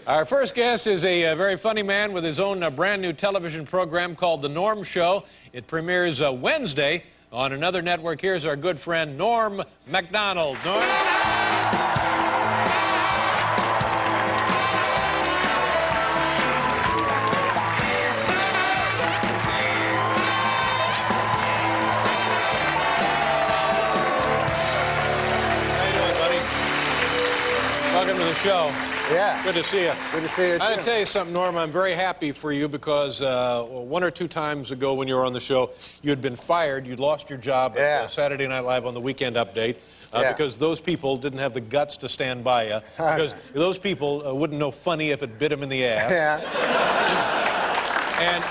Our first guest is a very funny man with his own brand new television program called The Norm Show. It premieres Wednesday on another network. Here's our good friend, Norm Macdonald. Norm? Welcome to the show. Yeah. Good to see you. Good to see you, too. I gotta tell you something, Norm. I'm very happy for you because one or two times ago when you were on the show, you had been fired. You'd lost your job at Saturday Night Live on the Weekend Update because those people didn't have the guts to stand by you. Because those people wouldn't know funny if it bit them in the ass. Yeah. And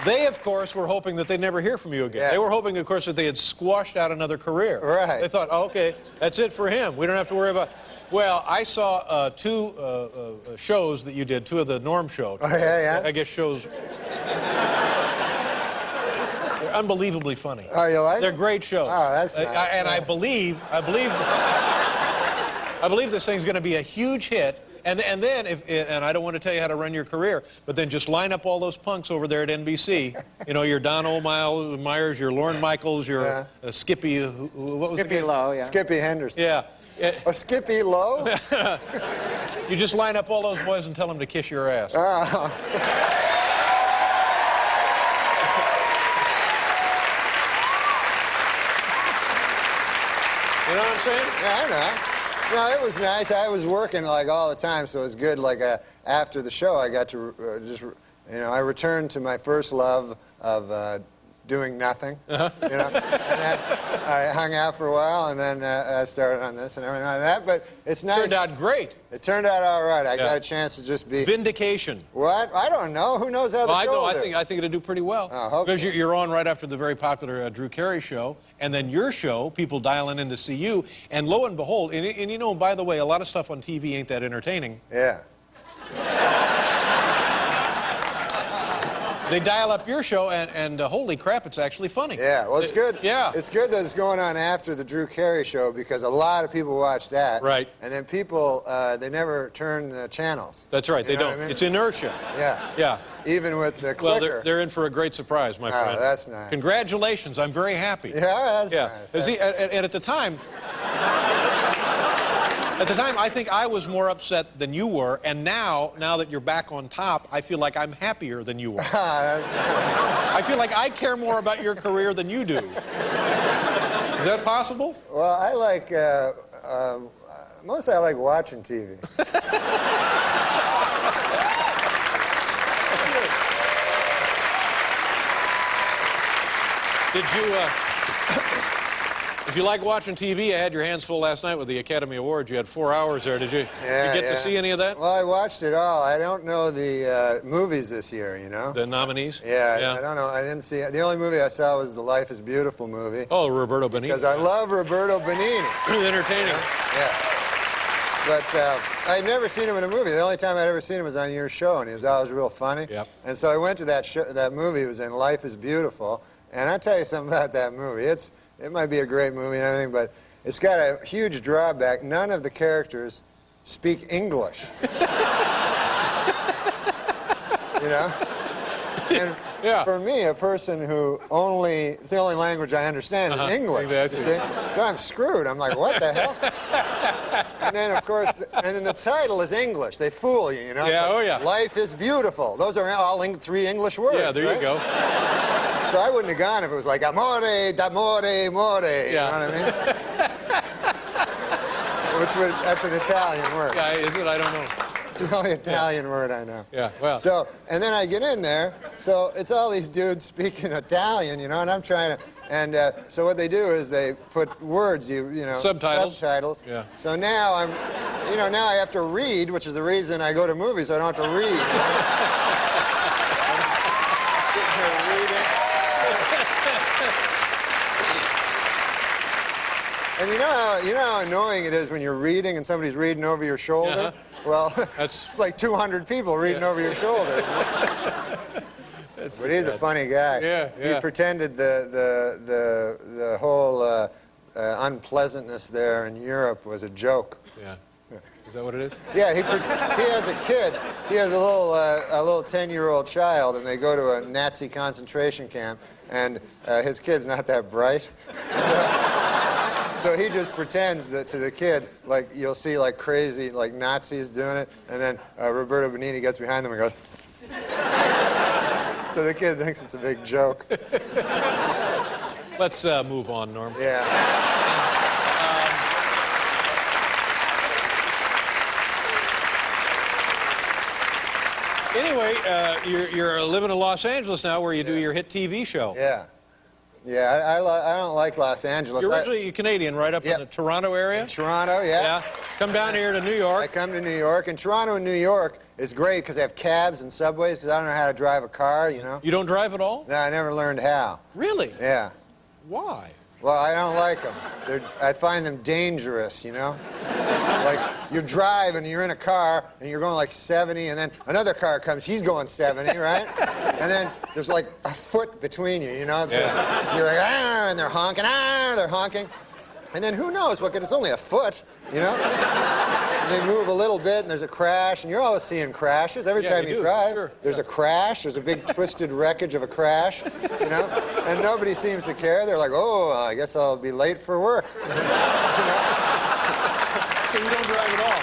they, of course, were hoping that they'd never hear from you again. Yeah. They were hoping, of course, that they had squashed out another career. Right. They thought, oh, okay, that's it for him. We don't have to worry about... Well, I saw two shows that you did, two of the Norm shows. Oh, yeah, yeah? I guess shows... They're unbelievably funny. Oh, you like They're it? great shows. Oh, that's nice. And I believe this thing's going to be a huge hit. And then, and I don't want to tell you how to run your career, but then just line up all those punks over there at NBC. You know, your Don Myers, your Lorne Michaels, your Skippy, what was Skippy Lowe, yeah. Skippy Henderson. Yeah. Oh, Skippy Lowe? You just line up all those boys and tell them to kiss your ass. Oh. You know what I'm saying? Yeah, I know. No, it was nice. I was working like all the time, so it was good. Like after the show, I got to I returned to my first love of doing nothing. You know, and then I hung out for a while, and then I started on this and everything like that. But it's nice. Turned out great. It turned out all right. I got a chance to just be vindication. What? I don't know. Who knows how the show will do? I think it'll do pretty well. Oh, because you're on right after the very popular Drew Carey show, and then your show, people dialing in to see you, and lo and behold, and you know, by the way, a lot of stuff on TV ain't that entertaining. Yeah. They dial up your show, and holy crap, it's actually funny. Yeah, well, it's good. Yeah. It's good that it's going on after the Drew Carey show because a lot of people watch that. Right. And then people, they never turn the channels. That's right, they don't. I mean? It's inertia. Yeah. Yeah. Even with the clicker. Well, they're in for a great surprise, my friend. Oh, that's nice. Congratulations, I'm very happy. Yeah, that's nice. See, and at the time... At the time, I think I was more upset than you were, and now that you're back on top, I feel like I'm happier than you were. I feel like I care more about your career than you do. Is that possible? Well, I like, mostly I like watching TV. Did you, if you like watching TV, you had your hands full last night with the Academy Awards. You had 4 hours there. Did you get to see any of that? Well, I watched it all. I don't know the movies this year, you know? The nominees? Yeah, I don't know. I didn't see it. The only movie I saw was the Life is Beautiful movie. Oh, Roberto Benigni. Because I love Roberto Benigni. Entertaining. Yeah. But I'd never seen him in a movie. The only time I'd ever seen him was on your show, and he was always real funny. Yep. And so I went to that movie. It was in Life is Beautiful. And I'll tell you something about that movie. It might be a great movie and everything, but it's got a huge drawback. None of the characters speak English. You know? And for me, a person who it's the only language I understand is English. Exactly. You see? So I'm screwed. I'm like, what the hell? And then, of course, and then the title is English. They fool you, you know? Yeah, like, Life is Beautiful. Those are all three English words. Yeah, there you go. So I wouldn't have gone if it was like amore, d'amore, more. You know what I mean? That's an Italian word. Yeah, is it? I don't know. It's the only Italian word I know. Yeah, well. So, and then I get in there, so it's all these dudes speaking Italian, you know, and I'm trying to, and so what they do is they put words, you know. Subtitles. Yeah. So now now I have to read, which is the reason I go to movies, so I don't have to read. And you know how annoying it is when you're reading and somebody's reading over your shoulder? Well, it's like 200 people reading over your shoulder. But he's a funny guy. Yeah, yeah. He pretended the whole unpleasantness there in Europe was a joke. Yeah. Is that what it is? Yeah, he has a kid. He has a little 10-year-old child, and they go to a Nazi concentration camp, and his kid's not that bright. So he just pretends that to the kid, like you'll see like crazy like Nazis doing it, and then Roberto Benigni gets behind them and goes. So the kid thinks it's a big joke. Let's move on, Norm. Yeah. Anyway, you're living in Los Angeles now, where you do your hit TV show. Yeah. Yeah, I don't like Los Angeles. You're originally Canadian, right up in the Toronto area? In Toronto, yeah. Yeah. Come down here to New York. I come to New York, and Toronto and New York is great because they have cabs and subways because I don't know how to drive a car, you know. You don't drive at all? No, I never learned how. Really? Yeah. Why? Well, I don't like them. I find them dangerous, you know? Like, you drive and you're in a car and you're going like 70, and then another car comes, he's going 70, right? And then there's like a foot between you, you know? Yeah. You're like, ah, and they're honking. And then who knows what could, it's only a foot, you know? And they move a little bit and there's a crash, and you're always seeing crashes every time you drive. Sure. There's a crash, there's a big twisted wreckage of a crash, you know? And nobody seems to care. They're like, oh, I guess I'll be late for work. You know? So you don't drive at all?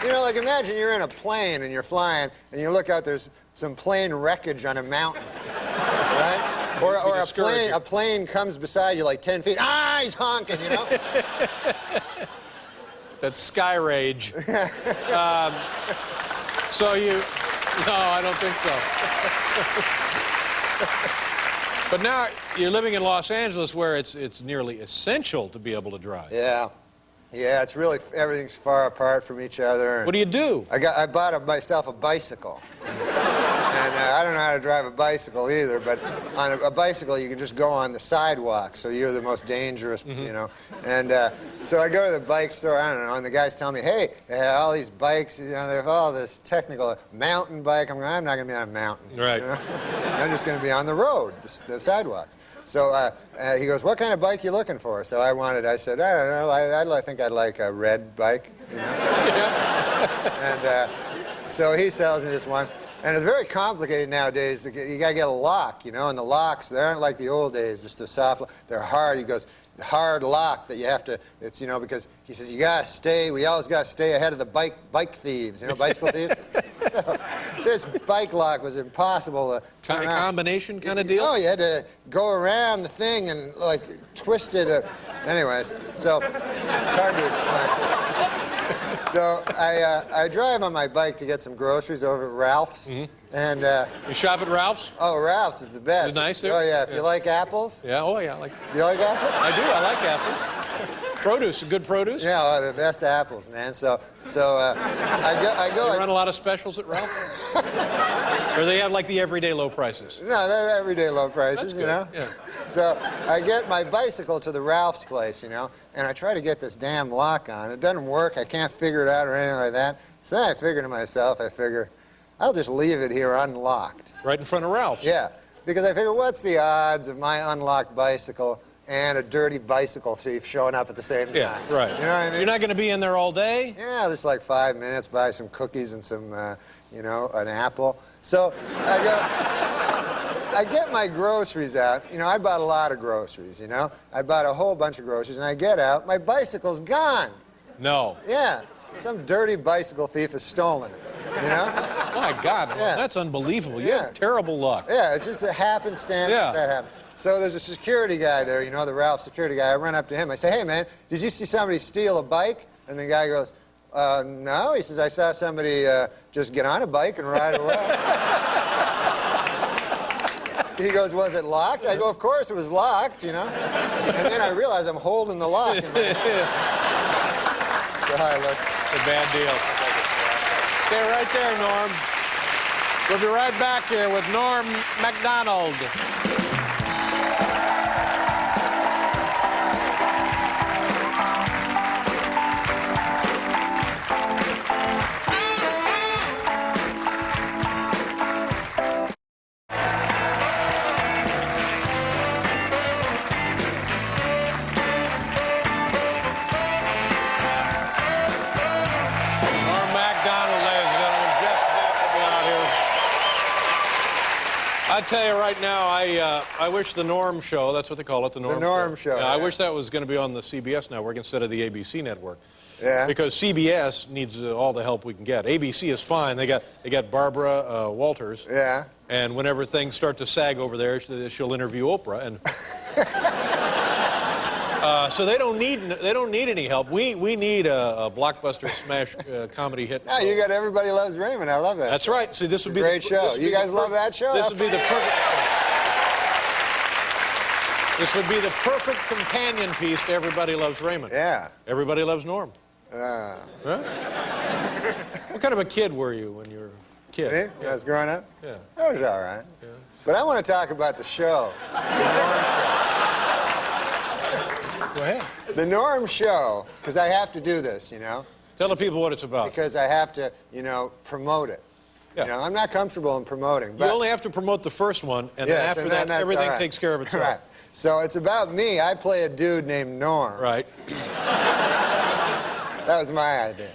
You know, like imagine you're in a plane and you're flying and you look out, there's some plane wreckage on a mountain, right? Or a plane comes beside you like 10 feet. Ah, he's honking, you know? That's sky rage. So you... No, I don't think so. But now you're living in Los Angeles, where it's nearly essential to be able to drive. Yeah. Yeah, it's really, everything's far apart from each other. What do you do? I bought myself a bicycle. And I don't know how to drive a bicycle either, but on a bicycle you can just go on the sidewalk, so you're the most dangerous, you know. And so I go to the bike store, I don't know, and the guy's telling me, hey, all these bikes, you know, there's all this technical mountain bike. I'm not going to be on a mountain. Right. You know? I'm just going to be on the road, the sidewalks. So he goes, what kind of bike you looking for? So I said, I don't know, I think I'd like a red bike, you know? And so he sells me this one. And it's very complicated nowadays. You got to get a lock, you know, and the locks, they aren't like the old days, just a soft lock. They're hard. He goes, hard lock that you have to, it's, you know, because he says, you got to stay, we always got to stay ahead of the bike thieves, you know, bicycle thieves. So, this bike lock was impossible to turn Kind of combination kind of deal? Oh, you had to go around the thing and, like, twist it. Anyways, so it's hard to explain. So I drive on my bike to get some groceries over at Ralph's. And You shop at Ralph's? oh, Ralph's is the best. Is it nice there? Oh, yeah. If you like apples. Yeah, oh yeah, You like apples? I do, I like apples. Produce, good produce? Yeah, oh, the best apples, man. So I go. You run a lot of specials at Ralph's? Or they have like the everyday low prices? No, they're everyday low prices, That's good. you know? Yeah. So I get my bicycle to the Ralph's place, you know, and I try to get this damn lock on. It doesn't work. I can't figure it out or anything like that. So then I figure to myself, I'll just leave it here unlocked. Right in front of Ralph's? Yeah, because I figure, what's the odds of my unlocked bicycle and a dirty bicycle thief showing up at the same time? Yeah, right. You know what I mean? You're not going to be in there all day? Yeah, just like 5 minutes, buy some cookies and some, you know, an apple. So I get my groceries out. You know, I bought a lot of groceries, you know. I bought a whole bunch of groceries, and I get out, my bicycle's gone. No. Yeah, some dirty bicycle thief has stolen it, you know? My God, Yeah. that's unbelievable. You Yeah. have terrible luck. Yeah, it's just a happenstance that happened. So there's a security guy there, you know, the Ralph security guy. I run up to him. I say, hey, man, did you see somebody steal a bike? And the guy goes, no. He says, I saw somebody just get on a bike and ride away. He goes, was it locked? I go, of course it was locked, you know. And then I realize I'm holding the lock in my hand. So I look. It's a bad deal. Stay right there, Norm. We'll be right back here with Norm Macdonald. I tell you right now, I wish the Norm Show, that's what they call it, the Norm Show. Yeah, I wish that was going to be on the CBS network instead of the ABC network. Yeah. Because CBS needs all the help we can get. ABC is fine. They got Barbara Walters. Yeah. And whenever things start to sag over there, she'll interview Oprah. And so they don't need any help. We need a blockbuster smash comedy hit. No, you got Everybody Loves Raymond. I love that. That's right. See, this would be great show. You guys love that show? This would be the perfect. This would be the perfect companion piece to Everybody Loves Raymond. Yeah. Everybody Loves Norm. Huh? What kind of a kid were you when you were a kid? Me? When I was growing up? Yeah. I was all right. Yeah. But I want to talk about the show. Go ahead. The Norm Show, because I have to do this, you know. Tell the people what it's about. Because I have to, you know, promote it. Yeah. You know, I'm not comfortable in promoting. But you only have to promote the first one, and then after that, everything takes care of itself. Right. So it's about me. I play a dude named Norm. Right. That was my idea.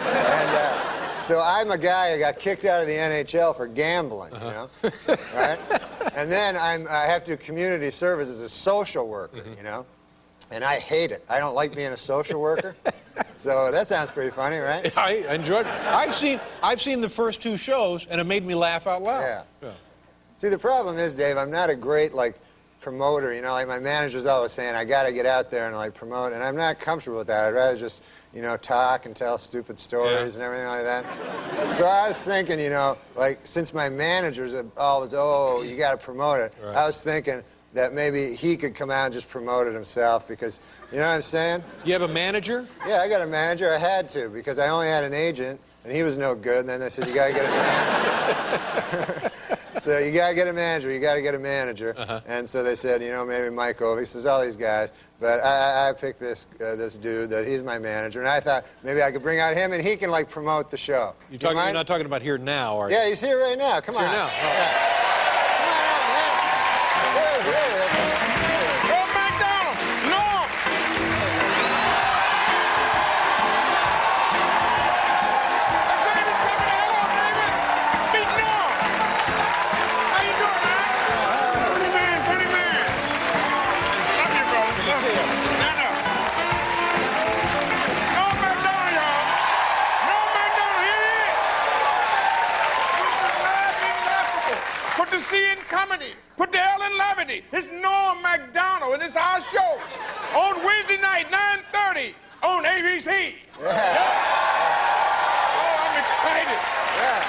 And so I'm a guy who got kicked out of the NHL for gambling, you know, right? And then I have to do community service as a social worker, you know, and I hate it. I don't like being a social worker. So that sounds pretty funny, right? I enjoyed it. I've seen the first two shows, and it made me laugh out loud. Yeah. See, the problem is, Dave, I'm not a great, like, promoter, you know, like my manager's always saying, I got to get out there and, like, promote, and I'm not comfortable with that. I'd rather just, you know, talk and tell stupid stories and everything like that. So I was thinking, you know, like, since my managers always, oh, you got to promote it, I was thinking that maybe he could come out and just promote it himself because, you know what I'm saying? You have a manager? Yeah, I got a manager. I had to because I only had an agent, and he was no good, and then they said, you got to get a manager. So you got to get a manager, you got to get a manager. And so they said, you know, maybe Mike Ovey. Says all these guys. But I picked this dude that he's my manager. And I thought maybe I could bring out him and he can, like, promote the show. You're not talking about here now, are you? Yeah, he's here right now. Come on. Here now. Yeah. Come on, man. Here he is. Oh, Macdonald! Norm! Put the C in comedy. Put the L in levity. It's Norm Macdonald, and it's our show on Wednesday night, 9:30 on ABC. Yeah. Oh, I'm excited.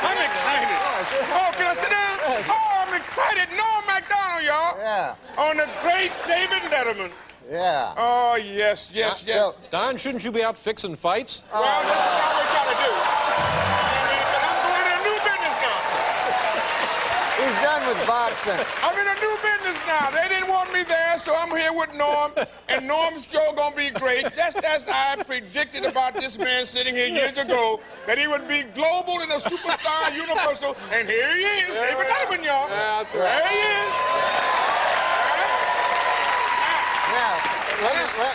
I'm excited. Oh, can I sit down? Oh, I'm excited. Norm Macdonald, y'all. Yeah. On the great David Letterman. Yeah. Oh, yes, yes, yes. So, Don, shouldn't you be out fixing fights? Well, that's what I want y'all to do. But I'm going in a new business now. he's done with boxing. I'm in a new business now. They didn't want me there, so I'm here with Norm. And Norm's show gonna be great. Just as I predicted about this man sitting here years ago, that he would be global and a superstar universal. And here he is. David Letterman, y'all. Yeah, that's right. There he is. Now,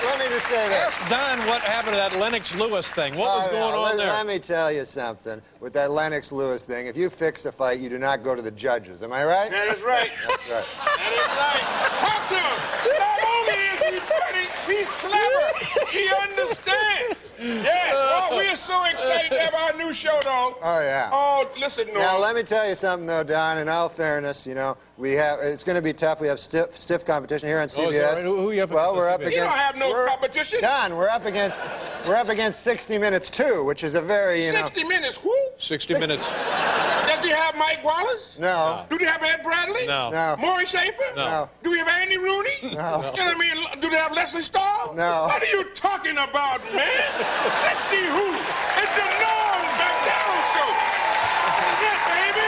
let me just say this. Ask Don what happened to that Lennox Lewis thing. What was going on there? Let me tell you something. With that Lennox Lewis thing, if you fix a fight, you do not go to the judges. Am I right? That is right. That's right. That is right. Talk to him. Not only is he funny, he's clever. He understands. Yes. Oh, we are so excited to have our new show, though. Oh, yeah. Oh, listen, Norm. Now, let me tell you something, though, Don. In all fairness, you know, it's going to be tough. We have stiff competition here on CBS. Oh, is that right? Who are you up against? Well, we're up You against. don't have no competition. Don, we're up against 60 Minutes 2, which is a very, you know. 60 Minutes, who? 60 Minutes. Does he have Mike Wallace? No. Do they have Ed Bradley? No. No. Maury Schaefer? No. Do we have Andy Rooney? No. You know what I mean? Do they have Leslie Stahl? No. What are you talking about, man? 60 who? It's the Norm Macdonald Show. That's it, baby.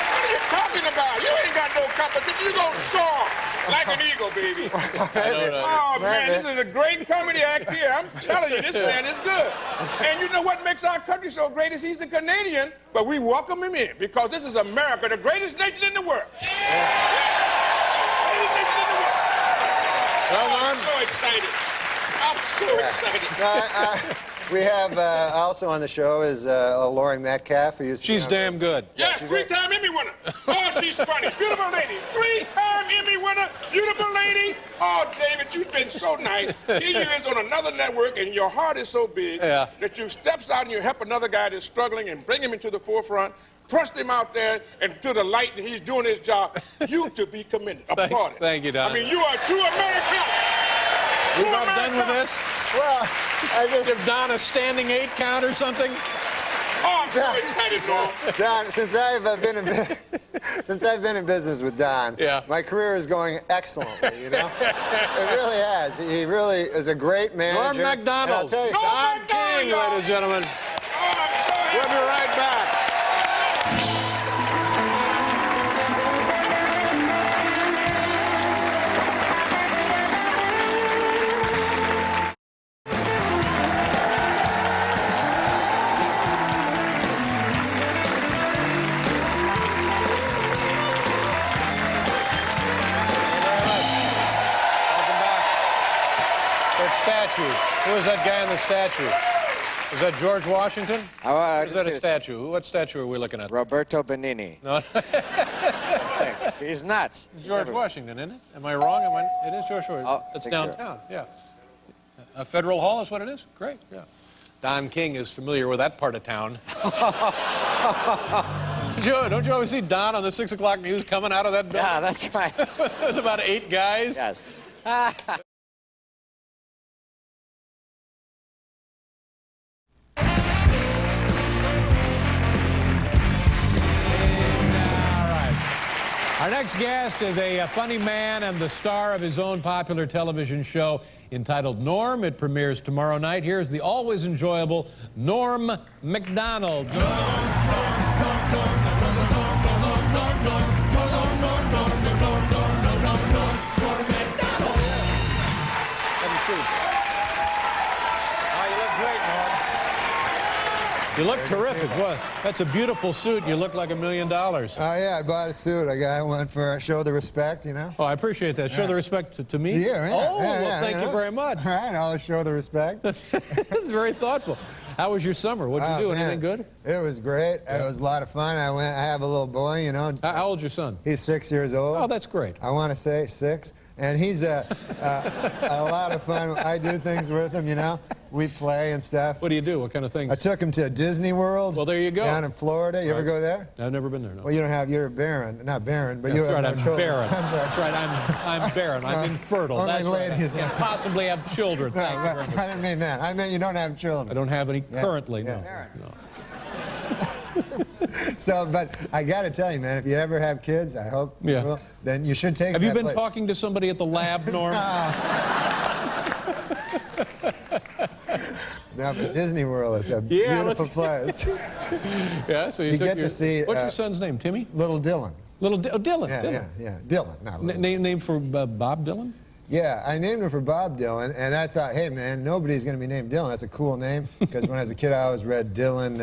What are you talking about? You ain't got no competition. You gonna soar like an eagle, baby. Oh, man, this is a great comedy act here. I'm telling you, this man is good. And you know what makes our country so great is he's a Canadian, but we welcome him in because this is America, the greatest nation in the world. Greatest nation in the world. Well, I'm Norm, so excited. I'm so excited. We have also on the show is Laurie Metcalf, who used to She's damn good. Yes, three-time Emmy winner. Oh, she's funny. Beautiful lady. Three-time Emmy winner. Beautiful lady. Oh, David, you've been so nice. Here you is on another network, and your heart is so big that you steps out and you help another guy that's struggling and bring him into the forefront, thrust him out there and to the light, and he's doing his job. You to be commended. Applauded. Thank you, Don. I mean, you are a true American. We're not done with this? Well, I just Give Don a standing 8 count or something? Oh, I'm so excited, Norm. Don, since I've been in business with Don, my career is going excellently, you know? It really has. He really is a great manager. Norm Macdonald. And I'll tell you Don King, ladies and gentlemen. We'll be right back. Statue. Who was that guy in the statue? Is that George Washington? Or is that a statue? What statue are we looking at? Roberto Benigni. No. He's nuts. It's George Washington, isn't it? Am I wrong? It is George Washington. Oh, it's downtown, A Federal Hall is what it is? Great, Don King is familiar with that part of town. Don't you always see Don on the 6 o'clock news coming out of that building? Yeah, that's right. With about 8 guys? Yes. Our next guest is a funny man and the star of his own popular television show entitled Norm. It premieres tomorrow night. Here's the always enjoyable Norm Macdonald. You look terrific. What? That's a beautiful suit. You look like $1 million. Oh, yeah, I bought a suit. I got one for show the respect, you know? Oh, I appreciate that. Show the respect to me? Yeah, Oh, well, thank you very much. All right, I'll show the respect. That's very thoughtful. How was your summer? What'd you do? Man, Anything good? It was great. It was a lot of fun. I have a little boy, you know. How old's your son? He's 6 years old. Oh, that's great. I want to say 6. And he's a lot of fun. I do things with him, you know. We play and stuff. What do you do? What kind of things? I took him to Disney World. Well, there you go. Down in Florida. You ever go there? I've never been there, no. Well, you don't have, you're barren. Not barren, but That's you have right, no I'm children. barren. I'm sorry. That's right, I'm barren. I'm infertile. Only That's ladies. right. I can't possibly have children. No, Thank you very much. I didn't mean that. I meant you don't have children. I don't have any currently, no. So, but I got to tell you, man, if you ever have kids, I hope you will, then you should take Have you that been place. talking to somebody at the lab, Norm? No, but Disney World is a beautiful place. Yeah, so you get to see... What's your son's name, Timmy? Little Dylan. Dylan. Yeah, Dylan. Not little. Name for Bob Dylan? Yeah, I named him for Bob Dylan, and I thought, hey, man, nobody's going to be named Dylan. That's a cool name, because when I was a kid, I always read Dylan...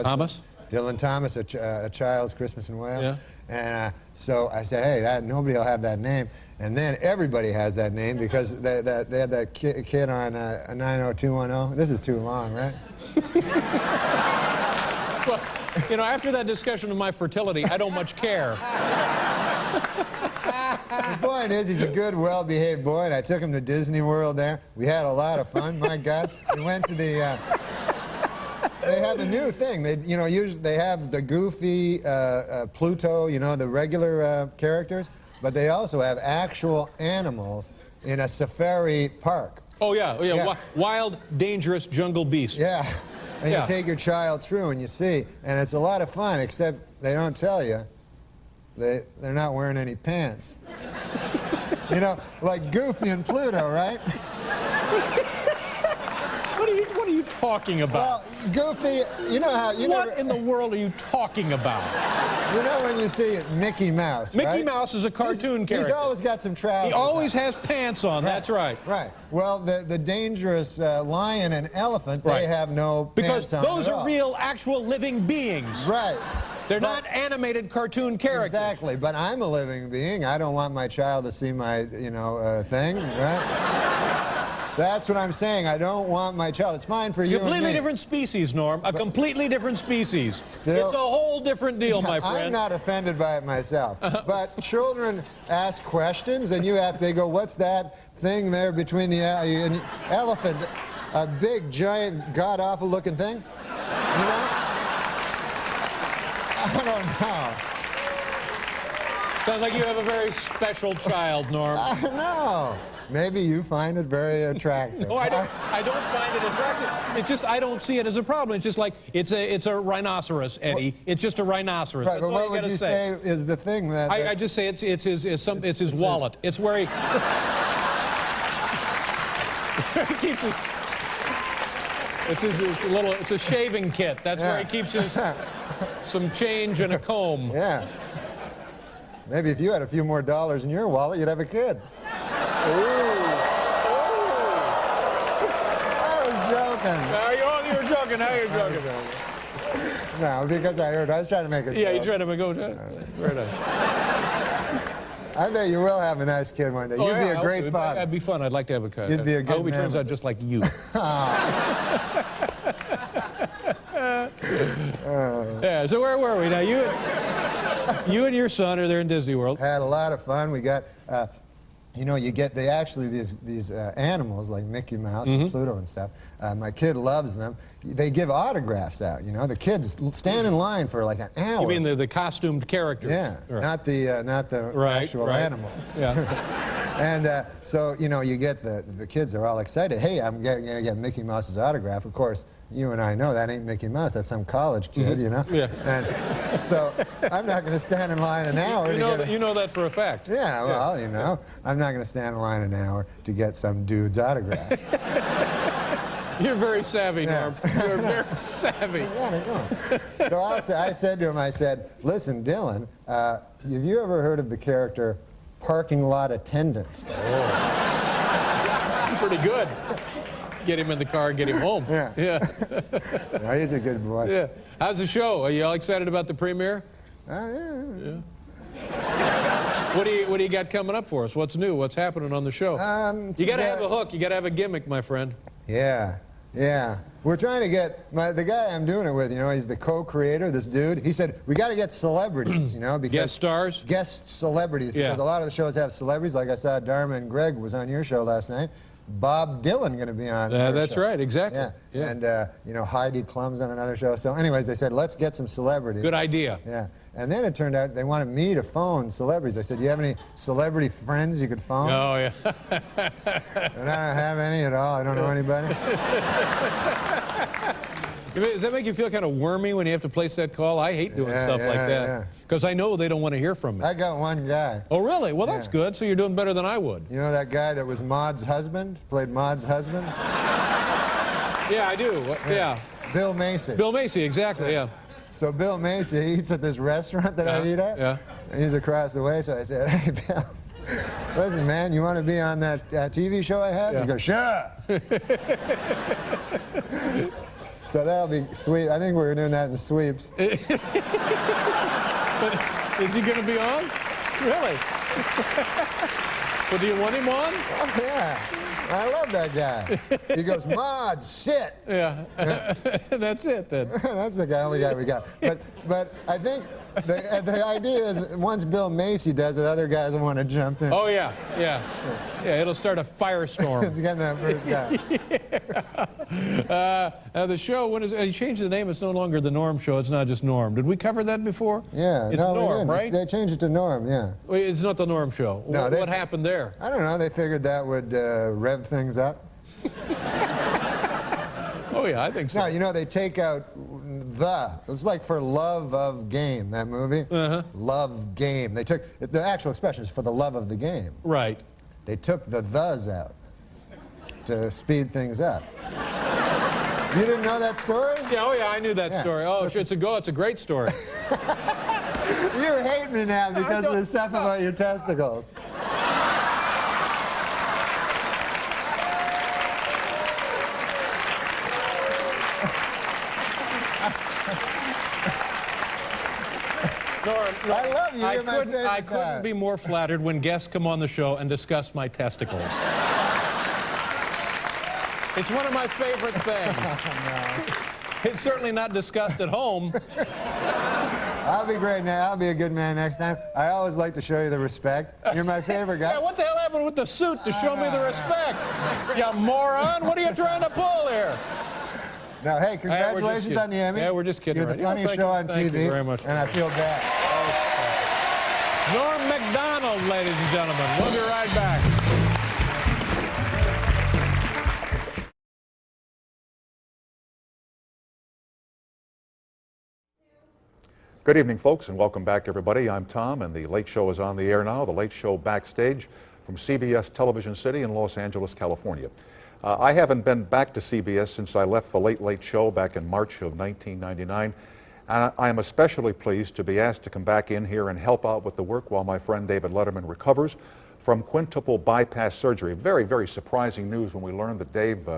Thomas? Dylan Thomas, a Child's Christmas in Wales. Yeah. And so I said, hey, nobody will have that name. And then everybody has that name because they had that kid on 90210. This is too long, right? Well, you know, after that discussion of my fertility, I don't much care. The point is, he's a good, well-behaved boy, and I took him to Disney World there. We had a lot of fun, my God. We went to the... They have a new thing. Usually they have the goofy Pluto, you know, the regular characters, but they also have actual animals in a safari park. Oh, yeah. Wild, dangerous jungle beasts. Yeah. And you take your child through and you see, and it's a lot of fun, except they don't tell you they're not wearing any pants. You know, like Goofy and Pluto, right? What are you talking about? Well, Goofy, you know how... What in the world are you talking about? You know when you see Mickey Mouse, Mickey right? Mouse is a cartoon character. He's always got some trousers. He always has pants on, that's right. Right. Well, the dangerous lion and elephant, they have no pants on Because those at are all. real, actual living beings. Right. They're not animated cartoon characters. Exactly. But I'm a living being. I don't want my child to see my, thing, right? That's what I'm saying. I don't want my child. It's fine for you and me. Completely different species, Norm. A completely different species. Still, it's a whole different deal, my friend. I'm not offended by it myself. But children ask questions, and they go, what's that thing there between the elephant? A big, giant, god-awful looking thing? You know? I don't know. Sounds like you have a very special child, Norm. I know. Maybe you find it very attractive. No, I don't find it attractive. It's just I don't see it as a problem. It's just like it's a rhinoceros, Eddie. It's just a rhinoceros. Right, That's but all what would you say is the thing that... I just say it's his wallet. It's where he... It's where he keeps his... It's a shaving kit. That's where he keeps his some change and a comb. Yeah. Maybe if you had a few more dollars in your wallet, you'd have a kid. Ooh. I was joking. You were joking. Now you're joking. No, because I was trying to make it. Yeah, you tried to make it. Very nice. I bet you will have a nice kid one day. You'd be a great father. That'd be fun. I'd like to have a kid. You'd be a good I hope he turns man. out just like you. Yeah, so where were we now? You and your son are there in Disney World. Had a lot of fun. We got, you know, these animals like Mickey Mouse and Pluto and stuff. My kid loves them. They give autographs out. You know, the kids stand in line for like an hour. You mean the costumed characters? Yeah, right. not the actual animals. Yeah. And so you know, you get the kids are all excited. Hey, I'm gonna get Mickey Mouse's autograph. Of course, you and I know that ain't Mickey Mouse. That's some college kid, you know. Yeah. And so I'm not going to stand in line an hour to get. You know that for a fact. Yeah. Well, you know, I'm not going to stand in line an hour to get some dude's autograph. You're very savvy, Norm. You're very savvy. Yeah, so I said to him, I said, listen, Dylan, have you ever heard of the character parking lot attendant? Oh. Pretty good. Get him in the car and get him home. Yeah. Yeah. No, he's a good boy. Yeah. How's the show? Are you all excited about the premiere? Yeah. What do you got coming up for us? What's new? What's happening on the show? You got to have a hook. You got to have a gimmick, my friend. Yeah. We're trying to get the guy I'm doing it with. You know, he's the co-creator. This dude. He said we got to get celebrities. You know, because guest stars. Guest celebrities. Because a lot of the shows have celebrities. Like I saw, Dharma and Greg was on your show last night. Bob Dylan going to be on. That's show. right. Exactly. Yeah. And you know, Heidi Klum's on another show. So, anyways, they said let's get some celebrities. Good idea. Yeah. And then it turned out they wanted me to phone celebrities. I said, "Do you have any celebrity friends you could phone?" Oh yeah. And I don't have any at all. I don't know anybody. Does that make you feel kind of wormy when you have to place that call? I hate doing stuff like that because I know they don't want to hear from me. I got one guy. Oh really? Well, that's good. So you're doing better than I would. You know that guy that was Maud's husband? Played Maud's husband? Yeah, I do. Yeah. Bill Macy. Bill Macy, exactly. Yeah. So Bill Macy eats at this restaurant that I eat at. Yeah. And he's across the way, so I said, "Hey, Bill, listen, man, you want to be on that TV show I have?" Yeah. He goes, "Sure." So that'll be sweet. I think we're doing that in sweeps. But is he going to be on? Really? Well, do you want him on? Oh, yeah. I love that guy. He goes, "Maud, sit." Yeah. That's it then. That's the only guy we got. But I think the idea is once Bill Macy does it, other guys will want to jump in. Oh yeah. It'll start a firestorm. It's getting that first guy. Now the show, when you changed the name, it's no longer the Norm Show. It's not just Norm. Did we cover that before? Yeah. It's no, we Norm, didn't. right? They changed it to Norm. Yeah. Wait, it's not the Norm Show. No, What happened there? I don't know. They figured that would rev things up. Oh yeah, I think so. No, you know, they take out the. It's like for love of game, that movie. Love game. They took the actual expression is for the love of the game. Right. They took the thes out to speed things up. You didn't know that story? Yeah, oh yeah, I knew that story. Oh, So it's a great story. You hate me now because of the stuff about your testicles. Norm, I love you. You're my favorite I couldn't guy. be more flattered when guests come on the show and discuss my testicles. It's one of my favorite things. It's certainly not discussed at home. I'll be great now. I'll be a good man next time. I always like to show you the respect. You're my favorite guy. Yeah, what the hell happened with the suit to show me the respect? You moron! What are you trying to pull here? No, hey, congratulations on the Emmy. Yeah, we're just kidding. You're the funniest show on TV. Thank you very much. And I feel bad. Norm Macdonald, ladies and gentlemen. We'll be right back. Good evening, folks, and welcome back, everybody. I'm Tom, and The Late Show is on the air now. The Late Show Backstage from CBS Television City in Los Angeles, California. I haven't been back to CBS since I left The Late Late Show back in March of 1999. And I am especially pleased to be asked to come back in here and help out with the work while my friend David Letterman recovers from quintuple bypass surgery. Very, very surprising news when we learned that Dave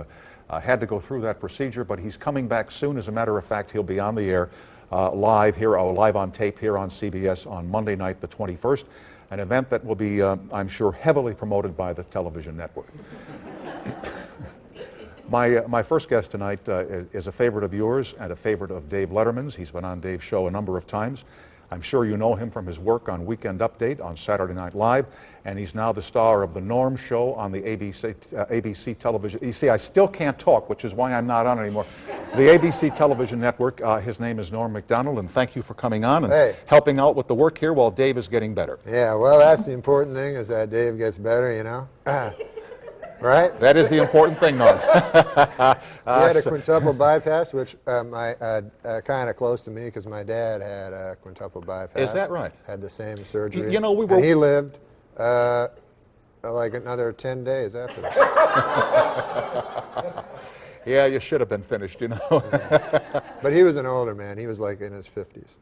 had to go through that procedure, but he's coming back soon. As a matter of fact, he'll be on the air live on tape here on CBS on Monday night, the 21st, an event that will be, I'm sure, heavily promoted by the television network. My first guest tonight is a favorite of yours and a favorite of Dave Letterman's. He's been on Dave's show a number of times. I'm sure you know him from his work on Weekend Update on Saturday Night Live, and he's now the star of The Norm Show on the ABC television. You see, I still can't talk, which is why I'm not on anymore. The ABC television network. His name is Norm Macdonald, and thank you for coming on and helping out with the work here while Dave is getting better. Yeah, well, that's the important thing, is that Dave gets better, you know. Right? That is the important thing, Norm. He had a quintuple bypass, which kind of close to me, because my dad had a quintuple bypass. Is that right? Had the same surgery. You know, and he lived like another 10 days after that. Yeah, you should have been finished, you know. But he was an older man. He was like in his 50s.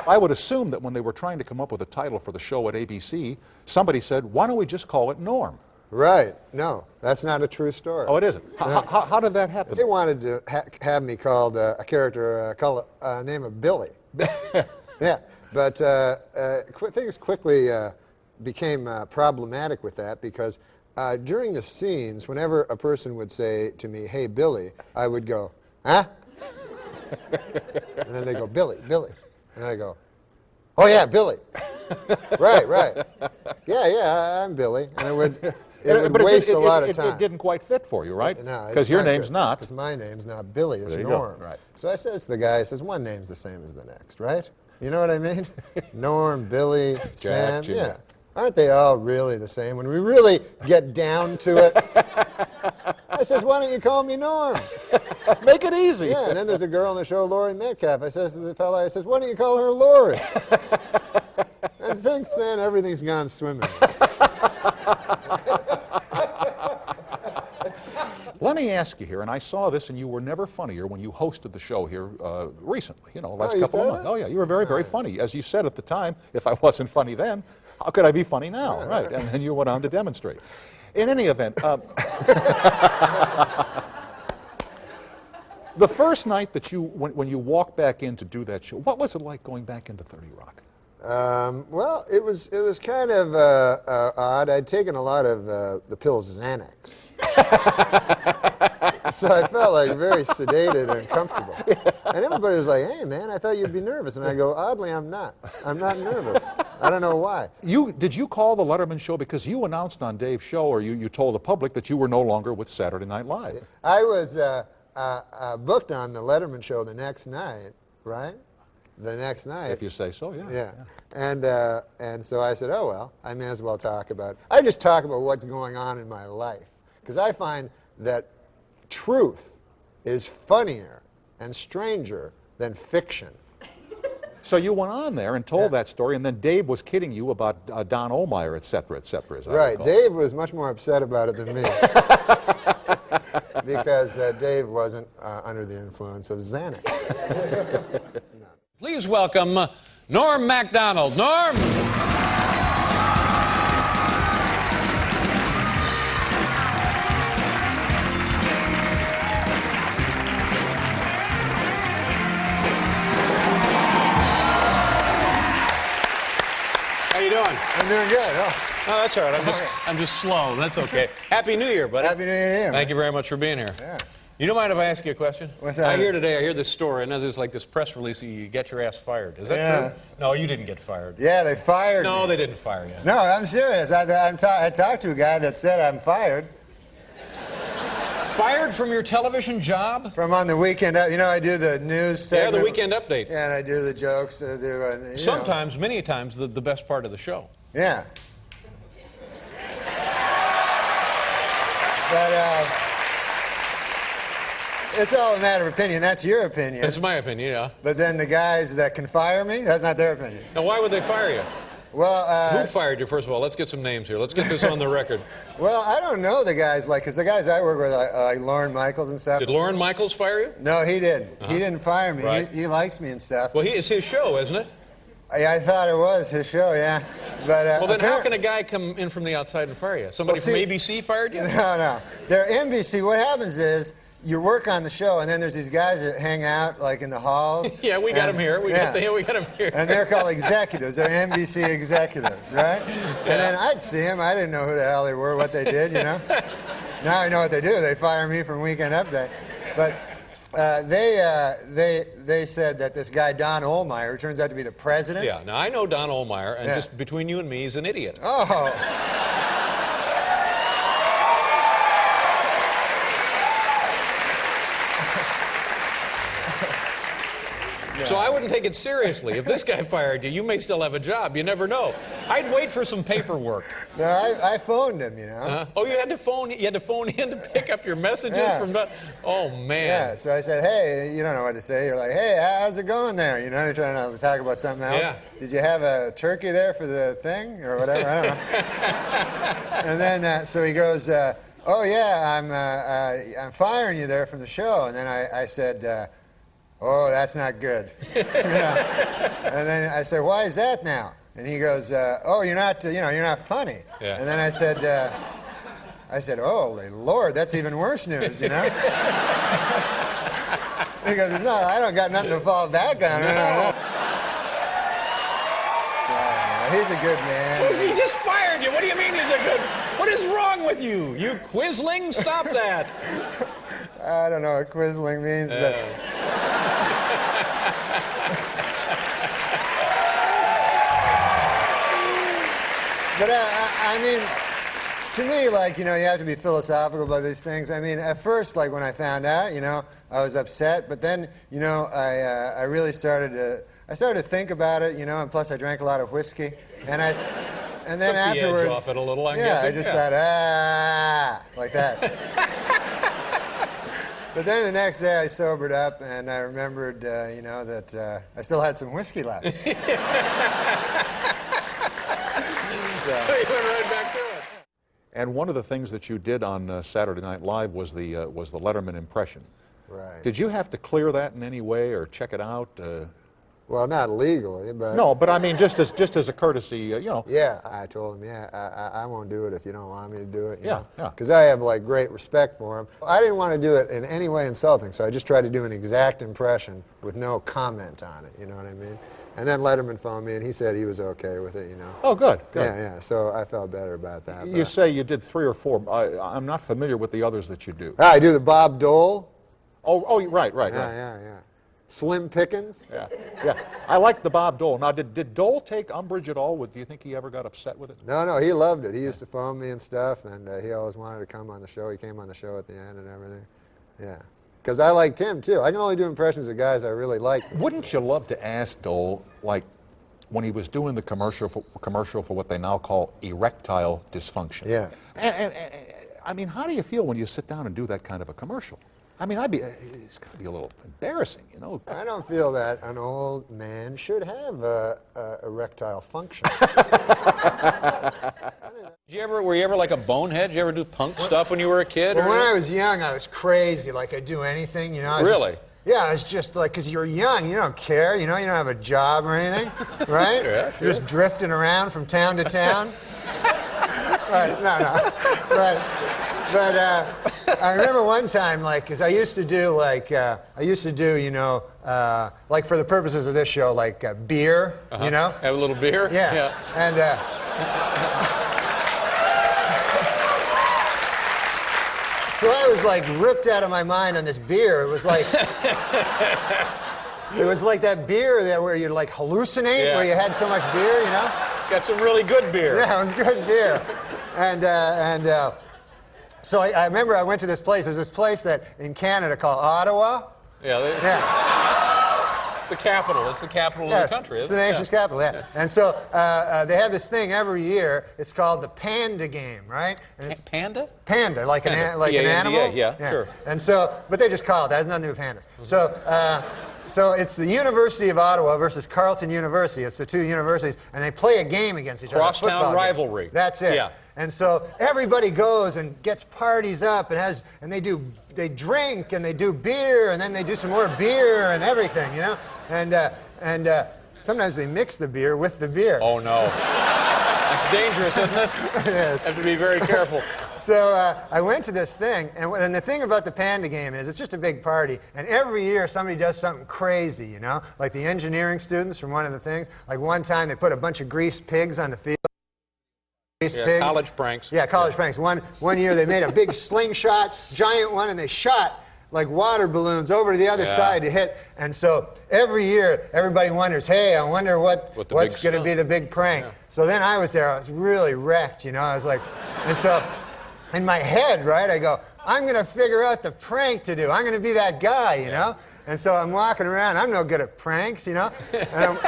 I would assume that when they were trying to come up with a title for the show at ABC, somebody said, why don't we just call it Norm? Right. No, that's not a true story. Oh, it isn't? How did that happen? They wanted to have me called a character, call a name of Billy. Yeah, but things quickly became problematic with that, because during the scenes, whenever a person would say to me, hey, Billy, I would go, huh? And then they go, Billy, Billy. And I go, oh, yeah, Billy. Right. Yeah, I'm Billy. And it would waste a lot of time. It didn't quite fit for you, right? No. Because your name's not. Because my name's not Billy, it's There you Norm. go. Right. So I says to the guy, I says, one name's the same as the next, right? You know what I mean? Norm, Billy, Sam, Jimmy. yeah. Aren't they all really the same? When we really get down to it, I says, why don't you call me Norm? Make it easy. Yeah, and then there's a girl on the show, Lori Metcalf. I says to the fella, I says, why don't you call her Lori? And since then, everything's gone swimming. Let me ask you here, and I saw this, and you were never funnier when you hosted the show here recently, you know, last couple of months. Oh, yeah, you were very, very funny. As you said at the time, if I wasn't funny then, how could I be funny now? Right, and then you went on to demonstrate. In any event, the first night that when you walked back in to do that show, what was it like going back into 30 Rock? Well, it was kind of odd. I'd taken a lot of the pills Xanax. So I felt like very sedated and comfortable. And everybody was like, hey, man, I thought you'd be nervous. And I go, oddly, I'm not. I'm not nervous. I don't know why. Did you call the Letterman show because you announced on Dave's show, or you told the public that you were no longer with Saturday Night Live? I was booked on the Letterman show the next night, right? The next night. If you say so, yeah. Yeah. And so I said, oh, well, I may as well talk about it. I just talk about what's going on in my life. Because I find that truth is funnier and stranger than fiction. So you went on there and told that story, and then Dave was kidding you about Don Ohlmeyer, et cetera, as I recall. Dave was much more upset about it than me. Because Dave wasn't under the influence of Xanax. No. Please welcome Norm Macdonald. Norm! How you doing? I'm doing good. Oh. Oh, that's all right. I'm just slow. That's okay. Happy New Year, buddy. Happy New Year to you. Thank you very much for being here. Yeah. You don't mind if I ask you a question? What's that? I hear this story, and there's like this press release that you get your ass fired. Is that true? No, you didn't get fired. Yeah, they fired me. No, they didn't fire you. No, I'm serious. I talked to a guy that said I'm fired. Fired from your television job? From on the weekend, you know, I do the news segment. Yeah, the weekend update. Yeah, and I do the jokes. Sometimes, many times, the best part of the show. Yeah. But it's all a matter of opinion. That's your opinion. That's my opinion, yeah. But then the guys that can fire me, that's not their opinion. Now, why would they fire you? Well, who fired you, first of all? Let's get some names here. Let's get this on the record. Well, I don't know the guys, because the guys I work with, like Lorne Michaels and stuff. Did Lorne Michaels fire you? No, he didn't. He didn't fire me. Right. He likes me and stuff. Well, it's his show, isn't it? I thought it was his show, yeah. But, well, then how can a guy come in from the outside and fire you? Somebody from ABC fired you? No. They're NBC. What happens is you work on the show, and then there's these guys that hang out, like, in the halls. Yeah, we got them here. We got them here. And they're called executives. They're NBC executives, right? Yeah. And then I'd see them. I didn't know who the hell they were, what they did, you know? Now I know what they do. They fire me from Weekend Update. But they said that this guy, Don Ohlmeyer, who turns out to be the president. Yeah, now I know Don Ohlmeyer, and just between you and me, he's an idiot. Oh. So I wouldn't take it seriously. If this guy fired you, you may still have a job. You never know. I'd wait for some paperwork. No, I phoned him, you know. Oh, you had to phone in to pick up your messages from that? Oh, man. Yeah, so I said, hey, you don't know what to say. You're like, hey, how's it going there? You know, you're trying to talk about something else. Yeah. Did you have a turkey there for the thing or whatever? I don't know. And then, so he goes, oh, yeah, I'm firing you there from the show. And then I said, oh, that's not good. And then I said, why is that now? And he goes, oh, you're not funny. Yeah. And then I said, oh, Lord, that's even worse news, you know? He goes, no, I don't got nothing to fall back on. No. He's a good man. Well, he just fired you. What do you mean he's a good? What is wrong with you? You quisling? Stop that. I don't know what quisling means, but... But I mean, to me, like, you know, you have to be philosophical about these things. I mean, at first, like, when I found out, you know, I was upset. But then, you know, I really started to think about it, you know, and plus I drank a lot of whiskey. And then afterwards... the edge off it a little, I'm guessing. I just thought, like that. But then the next day I sobered up and I remembered, you know, that I still had some whiskey left. So you went right back to it. And one of the things that you did on Saturday Night Live was the Letterman impression. Right. Did you have to clear that in any way or check it out? Well, not legally, but... No, but I mean, just as a courtesy, you know. Yeah, I told him, yeah, I won't do it if you don't want me to do it. Yeah. Because I have, like, great respect for him. I didn't want to do it in any way insulting, so I just tried to do an exact impression with no comment on it, you know what I mean? And then Letterman phoned me, and he said he was okay with it, you know. Oh, good. Yeah, so I felt better about that. You say you did 3 or 4. I'm not familiar with the others that you do. I do the Bob Dole. Oh, right. Yeah. Slim Pickens. Yeah. I like the Bob Dole. Now, did Dole take umbrage at all? Do you think he ever got upset with it? No, he loved it. He used to phone me and stuff, and he always wanted to come on the show. He came on the show at the end and everything. Yeah. Because I liked him, too. I can only do impressions of guys I really like. Wouldn't you love to ask Dole, like, when he was doing the commercial for what they now call erectile dysfunction? Yeah. And I mean, how do you feel when you sit down and do that kind of a commercial? I mean, it's got to be a little embarrassing, you know. I don't feel that an old man should have erectile function. Were you ever like a bonehead? Did you ever do punk stuff when you were a kid? Well, when I was young, I was crazy. Like, I'd do anything, you know. Really? Yeah, I was just like, because you're young, you don't care, you know, you don't have a job or anything, right? Yeah, sure. You're just drifting around from town to town. But I remember one time, like, because I used to do, you know, like for the purposes of this show, like beer, you know? Have a little beer? Yeah. And So I was like ripped out of my mind on this beer. It was like that beer that where you like hallucinate, where you had so much beer, you know. Got some really good beer. Yeah, it was good beer. So I remember I went to this place. There's this place that in Canada called Ottawa. It's the capital. It's the capital of the country. It's the nation's capital, yeah. And so they have this thing every year. It's called the Panda Game, right? And it's Panda? Panda, like an animal. Yeah, sure. And so, but they just call it. That has nothing to do with pandas. So it's the University of Ottawa versus Carleton University. It's the two universities, and they play a game against each other. Crosstown rivalry. That's it. Yeah. And so everybody goes and gets parties up and they drink and they do beer and then they do some more beer and everything, you know. And sometimes they mix the beer with the beer. Oh no, that's dangerous, isn't it? It is. Have to be very careful. So I went to this thing, and the thing about the Panda Game is it's just a big party, and every year somebody does something crazy, you know, like the engineering students from one of the things. Like one time they put a bunch of greased pigs on the field. Yeah, college pranks. Yeah, college pranks. One year they made a big slingshot, giant one, and they shot like water balloons over to the other side to hit. And so every year everybody wonders, hey, I wonder what's going to be the big prank. Yeah. So then I was there. I was really wrecked, you know. I was like, and so in my head, right, I go, I'm going to figure out the prank to do. I'm going to be that guy, you know. And so I'm walking around. I'm no good at pranks, you know. And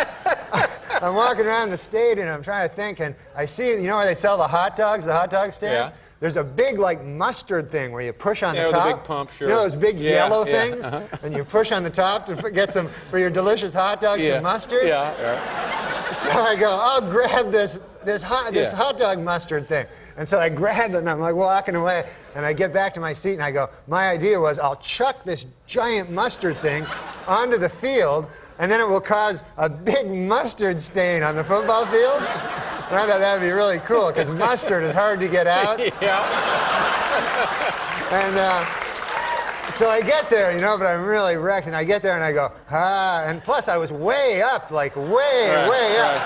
I'm walking around the stage and I'm trying to think, and I see, you know where they sell the hot dogs, the hot dog stand? Yeah. There's a big, like, mustard thing where you push on the top. With a big pump, sure. You know those big yellow things? And you push on the top to get some, for your delicious hot dogs and mustard? Yeah. So I go, I'll grab this hot dog mustard thing. And so I grab it and I'm like walking away and I get back to my seat and I go, my idea was I'll chuck this giant mustard thing onto the field and then it will cause a big mustard stain on the football field. And I thought that would be really cool because mustard is hard to get out. And so I get there, you know, but I'm really wrecked and I get there and I go, and plus I was way up, like way up.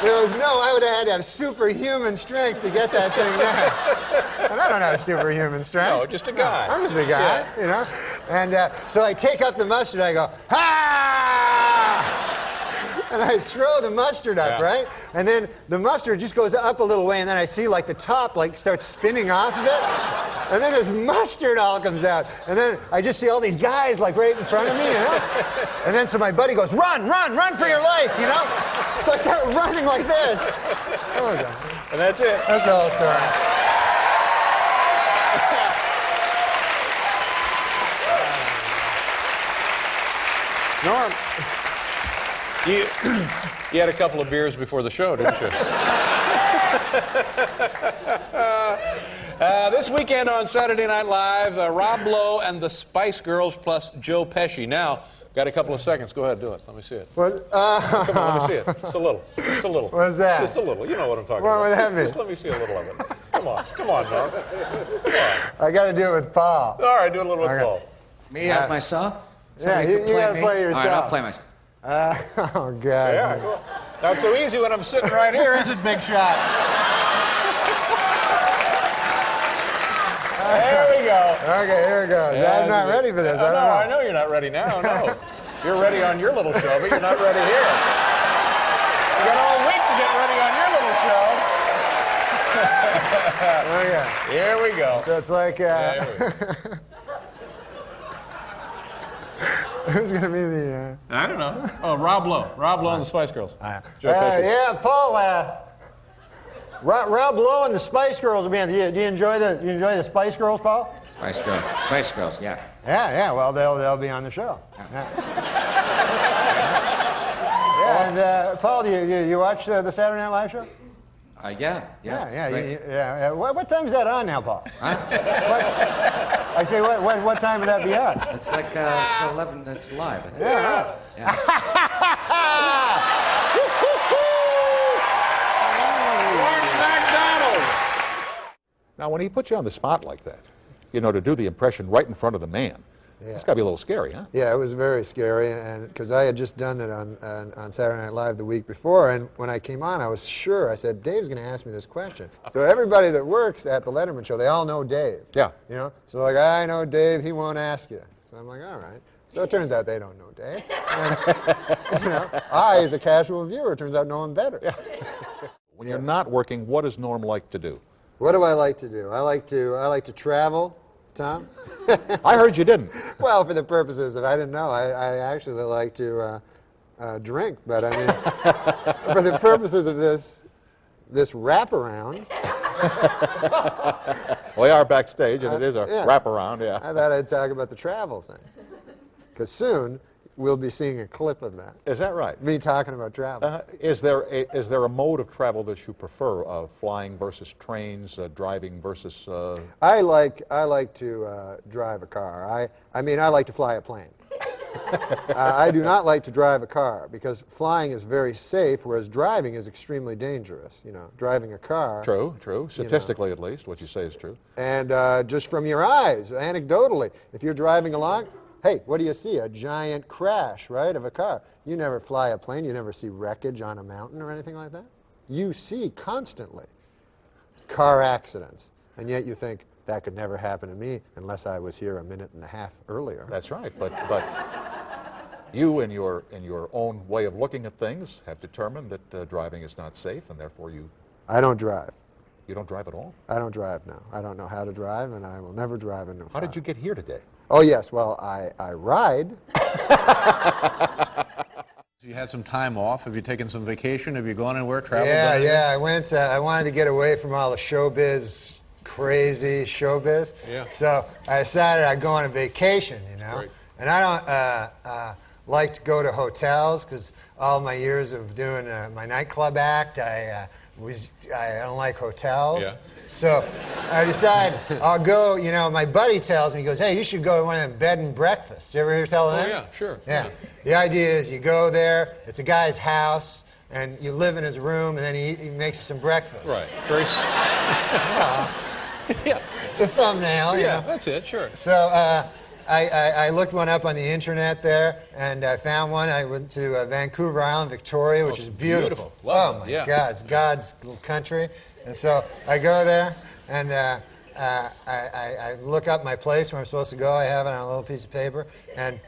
There was I would have had to have superhuman strength to get that thing there. And I don't have superhuman strength. No, just a guy. I'm just a guy, you know. And so I take up the mustard, I go, ha! And I throw the mustard up, right? And then the mustard just goes up a little way, and then I see like the top like starts spinning off of it. And then this mustard all comes out. And then I just see all these guys like right in front of me, you know? And then so my buddy goes, run for your life, you know? So I start running like this. And that's it. That's the whole story. Norm, you had a couple of beers before the show, didn't you? This weekend on Saturday Night Live, Rob Lowe and the Spice Girls plus Joe Pesci. Now, got a couple of seconds. Go ahead, do it. Let me see it. What? Come on, let me see it. Just a little. Just a little. What's that? Just a little. You know what I'm talking about. What would that mean? Just let me see a little of it. Come on, Norm. Come on. I got to do it with Paul. All right, do a little with Paul. Me as myself? Yeah, you got to play yourself. All right, I'll play myself. Oh, God. Yeah, cool. Not so easy when I'm sitting right here, is it, Big Shot? There we go. Okay, here we go. Yeah, I'm not ready for this. I don't know. I know you're not ready now. No. You're ready on your little show, but you're not ready here. You got all week to get ready on your little show. Okay. Here we go. So it's like, who's going to be the... I don't know. Oh, Rob Lowe. Rob Lowe and the Spice Girls. Joe Pesci. Yeah, Paul, Rob Lowe and the Spice Girls. Man, do you enjoy the Spice Girls, Paul? Spice Girls, yeah. Yeah. Well, they'll be on the show. Yeah. And Paul, do you watch the Saturday Night Live show? Yeah. What time is that on now, Paul? Huh? I say, what time would that be on? It's like it's 11. It's live. I think. Yeah. Macdonald. Now, when he puts you on the spot like that, you know, to do the impression right in front of the man, Yeah. It's got to be a little scary, huh? Yeah, it was very scary, and because I had just done it on Saturday Night Live the week before, and when I came on, I was sure. I said, Dave's going to ask me this question. So everybody that works at the Letterman show, they all know Dave. Yeah. You know, so like, I know Dave, he won't ask you. So I'm like, all right. So it turns out they don't know Dave. And, you know, I, as a casual viewer, turns out know him better. Yeah. When you're not working, what does Norm like to do? What do I like to do? I like to travel, Tom. I heard you didn't. Well, for the purposes of, I didn't know. I actually like to drink, but I mean, for the purposes of this wraparound. We are backstage, and it is a wraparound, yeah. I thought I'd talk about the travel thing, because soon we'll be seeing a clip of that. Is that right? Me talking about travel. Is there a mode of travel that you prefer? Flying versus trains, driving versus? I like to drive a car. I mean, I like to fly a plane. I do not like to drive a car because flying is very safe, whereas driving is extremely dangerous. You know, driving a car. True, true. Statistically, at least, what you say is true. And just from your eyes, anecdotally, if you're driving along, hey, what do you see? A giant crash, right, of a car. You never fly a plane. You never see wreckage on a mountain or anything like that. You see constantly car accidents, and yet you think that could never happen to me unless I was here a minute and a half earlier. That's right, but you, in your own way of looking at things, have determined that driving is not safe, and therefore you. I don't drive. You don't drive at all? I don't drive now. I don't know how to drive, and I will never drive a new car. How did you get here today? Oh yes, well I ride. You had some time off. Have you taken some vacation? Have you gone anywhere? Traveled? Yeah. I went. I wanted to get away from all the showbiz, crazy showbiz. Yeah. So I decided I'd go on a vacation. You know. Right. And I don't like to go to hotels because all my years of doing my nightclub act, I don't like hotels. Yeah. So I decided I'll go. You know, my buddy tells me, he goes, "Hey, you should go to one of them bed and breakfasts." You ever hear tell them? Oh yeah, sure. Yeah. The idea is you go there, it's a guy's house, and you live in his room, and then he makes you some breakfast. Right. Very. Yeah. It's a thumbnail. You Yeah, know? that's it. Sure. So I looked one up on the internet there, and I found one. I went to Vancouver Island, Victoria, which is beautiful. Oh Lovely, my God, it's God's little country. And so I go there, and I look up my place where I'm supposed to go. I have it on a little piece of paper, and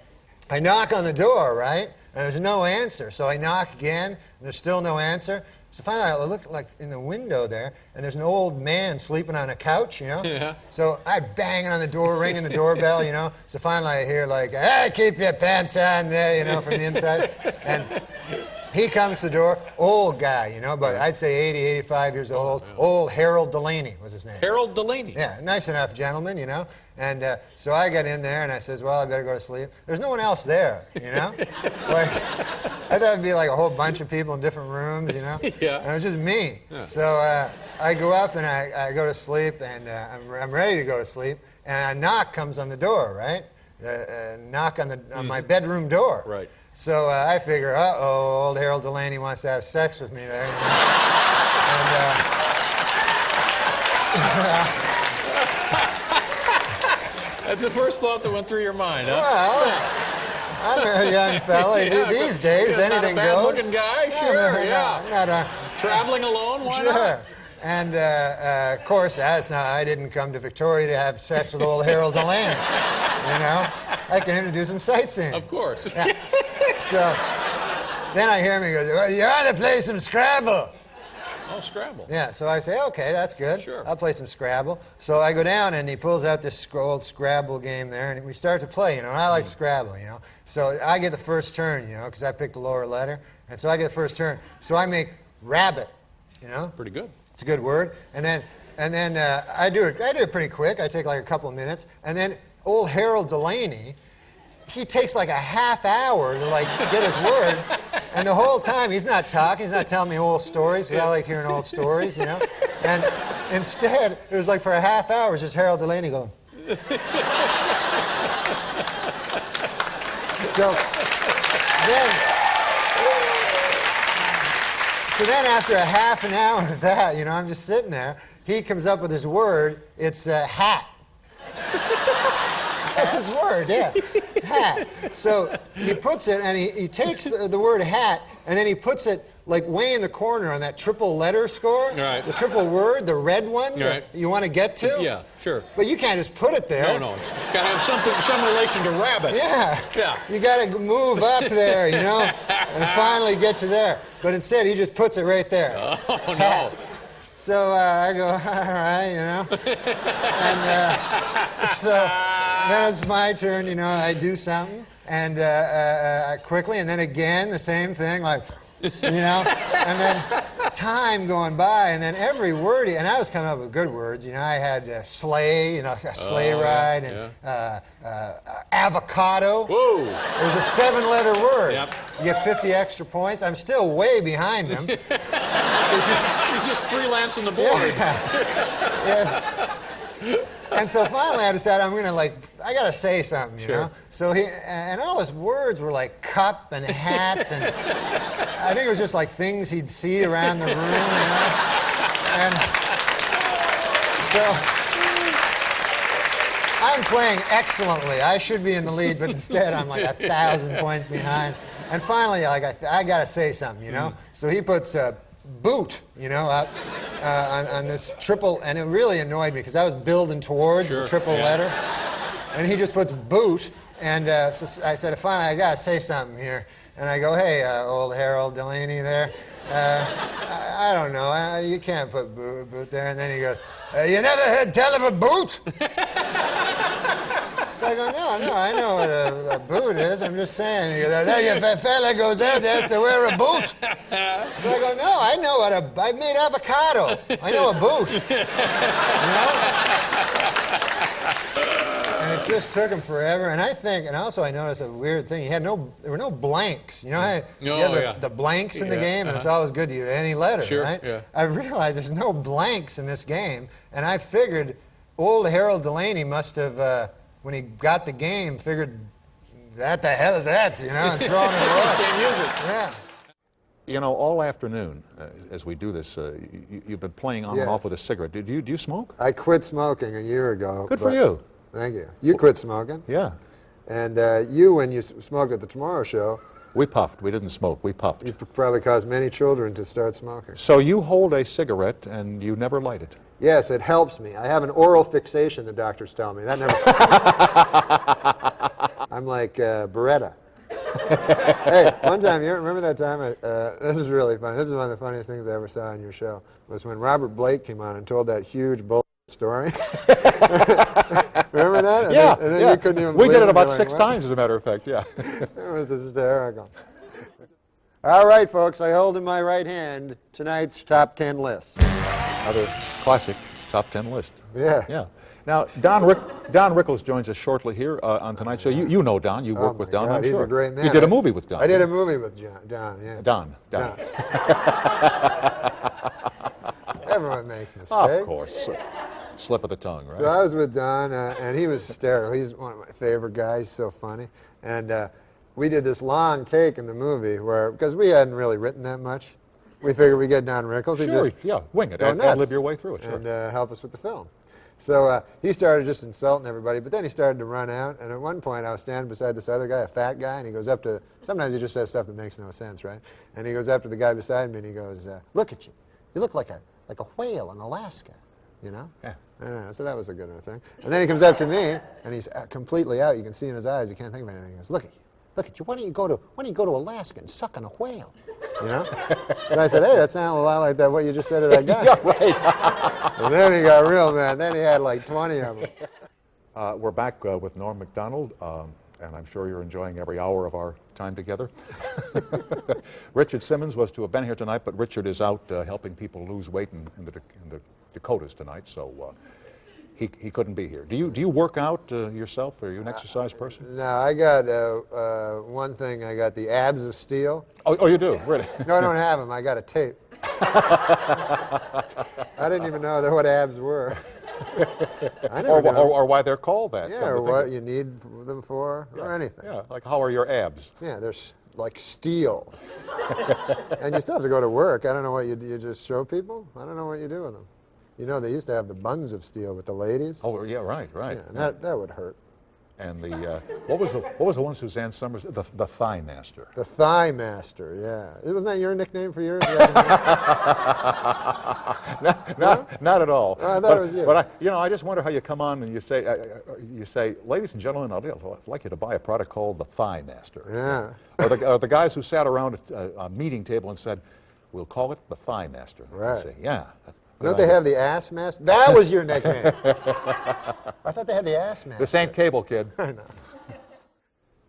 I knock on the door, right? And there's no answer. So I knock again, and there's still no answer. So finally, I look like in the window there, and there's an old man sleeping on a couch, you know? Yeah. So I bang on the door, ringing the doorbell, you know? So finally I hear like, "Hey, keep your pants on there," you know, from the inside. And he comes to the door, old guy, you know, but I'd say 80, 85 years old. Old Harold Delaney was his name. Harold Delaney. Yeah, nice enough gentleman, you know. And so I got in there and I says, "Well, I better go to sleep." There's no one else there, you know. Like, I thought it'd be like a whole bunch of people in different rooms, you know. Yeah. And it was just me. Yeah. So I go up and I go to sleep, and I'm ready to go to sleep, and a knock comes on the door, right? Knock on my bedroom door. Right. So I figure, uh-oh, old Harold Delaney wants to have sex with me there. You know? That's the first thought that went through your mind, huh? Well, I'm a young fella. Yeah, These days, not anything a bad goes. looking guy, sure, yeah. I'm not Traveling alone, why sure. not? And of course, I didn't come to Victoria to have sex with old Harold Delaney. You know, I came to do some sightseeing. Of course. Yeah. So then I hear him, he goes, "Well, you ought to play some Scrabble." Oh, Scrabble. Yeah, so I say, okay, that's good. Sure. I'll play some Scrabble. So I go down, and he pulls out this old Scrabble game there, and we start to play, you know, and I like Scrabble, you know. So I get the first turn, you know, because I picked the lower letter, and so I get the first turn. So I make rabbit, you know. Pretty good. It's a good word. And then I do it pretty quick. I take like a couple of minutes, and then old Harold Delaney, he takes like a half hour to like get his word, and the whole time he's not talking, he's not telling me old stories, because I like hearing old stories, you know. And instead, it was like for a half hour, it was just Harold Delaney going. So then after a half an hour of that, you know, I'm just sitting there. He comes up with his word. It's hat. That's his word, yeah. Hat. So he puts it, and he takes the word hat, and then he puts it like way in the corner on that triple letter score. Right. The triple word, the red one Right. that you want to get to. Yeah, sure. But you can't just put it there. No, it's got to have some relation to rabbit. Yeah. Yeah. You got to move up there, you know, and finally get you there. But instead, he just puts it right there. Oh, no. So I go, all right, you know. And so then it's my turn, you know, I do something, and quickly, and then again, the same thing, like, you know, and then time going by, and then every word, and I was coming up with good words, you know, I had sleigh, you know, a sleigh ride, and avocado. Whoa. It was a 7-letter word. Yep. You get 50 extra points. I'm still way behind him. He's just freelancing the board. Yes. And so finally I decided I'm going to, like, I got to say something, you know? So and all his words were like cup and hat, and I think it was just like things he'd see around the room, you know? And so I'm playing excellently. I should be in the lead, but instead I'm like 1,000 points behind. And finally, like, I got to say something, you know? So he puts boot, you know, up on this triple, and it really annoyed me because I was building towards the triple letter, and he just puts boot, and so I said, finally, I got to say something here. And I go, hey, old Harold Delaney there, I don't know, you can't put boot there. And then he goes, you never heard tell of a boot? So I go, no, I know what a boot is. I'm just saying. He goes, if a fella goes out there to wear a boot. So I go, no, I know what I made avocado. I know a boot. You know? And it just took him forever. And also I noticed a weird thing. There were no blanks. You know how you have the blanks in the game, and it's always good to use any letter, right? Yeah. I realized there's no blanks in this game, and I figured old Harold Delaney must have, when he got the game, figured, what the hell is that, you know, and thrown it away. Can't use it. Yeah. You know, all afternoon, as we do this, you've been playing on and off with a cigarette. Do you smoke? I quit smoking a year ago. Good for you. Thank you. You quit smoking. Yeah. And you, when you smoked at the Tomorrow Show, We puffed. We didn't smoke. We puffed. you probably caused many children to start smoking. So you hold a cigarette and you never light it. Yes, it helps me. I have an oral fixation, the doctors tell me. That never. I'm like Beretta. Hey, one time, you remember that time? This is really funny. This is one of the funniest things I ever saw on your show. Was when Robert Blake came on and told that huge bull story. Remember that? Yeah, and then you couldn't even. We did it about going, 6 times, as a matter of fact. Yeah. It was hysterical. All right, folks. I hold in my right hand tonight's top 10 list. Another classic top 10 list. Yeah. Yeah. Now, Don Rickles joins us shortly here on tonight's show. You know Don. You work with Don, God, I'm he's sure. a great man. You did a movie with Don. I did a movie with Don, yeah. Don. Everyone makes mistakes. Of course. Slip of the tongue, right? So I was with Don, and he was hysterical. He's one of my favorite guys, so funny. And we did this long take in the movie where, because we hadn't really written that much, we figured we'd get Don Rickles. Sure, wing it. Go nuts Ad-lib your way through it, sure. And help us with the film. So he started just insulting everybody, but then he started to run out. And at one point, I was standing beside this other guy, a fat guy, and he goes up to, sometimes he just says stuff that makes no sense, right? And he goes up to the guy beside me, and he goes, look at you. You look like a whale in Alaska, you know? Yeah. So that was a good thing. And then he comes up to me, and he's completely out. You can see in his eyes, he can't think of anything. He goes, look at you. Look at you. Why don't you go to Alaska and suck on a whale? You know? So I said, hey, that sounded a lot like what you just said to that guy. Yeah, right. And then he got real mad. Then he had like 20 of them. We're back with Norm Macdonald, and I'm sure you're enjoying every hour of our time together. Richard Simmons was to have been here tonight, but Richard is out helping people lose weight in the Dakotas tonight, so he couldn't be here. Do you work out yourself? Are you an exercise person? No, I got one thing. I got the abs of steel. Oh, you do? Really? No, I don't have them. I got a tape. I didn't even know what abs were. I never knew. Or why they're called that. Yeah, or what you need them for, or anything. Yeah, like how are your abs? Yeah, they're like steel. And you still have to go to work. I don't know what you just show people? I don't know what you do with them. You know, they used to have the buns of steel with the ladies. Oh, yeah, right. Yeah, and that would hurt. And the what was the one Suzanne Summers, the Thigh Master. The Thigh Master, yeah. Wasn't that your nickname for yours? Not at all. I thought it was you. But I just wonder how you come on and you say, ladies and gentlemen, I'd like you to buy a product called the Thigh Master. Yeah. Or the guys who sat around a meeting table and said, we'll call it the Thigh Master. Right. Say, yeah. Don't they have the Ass Master? That was your nickname. I thought they had the Ass Master. This ain't cable, kid. I know.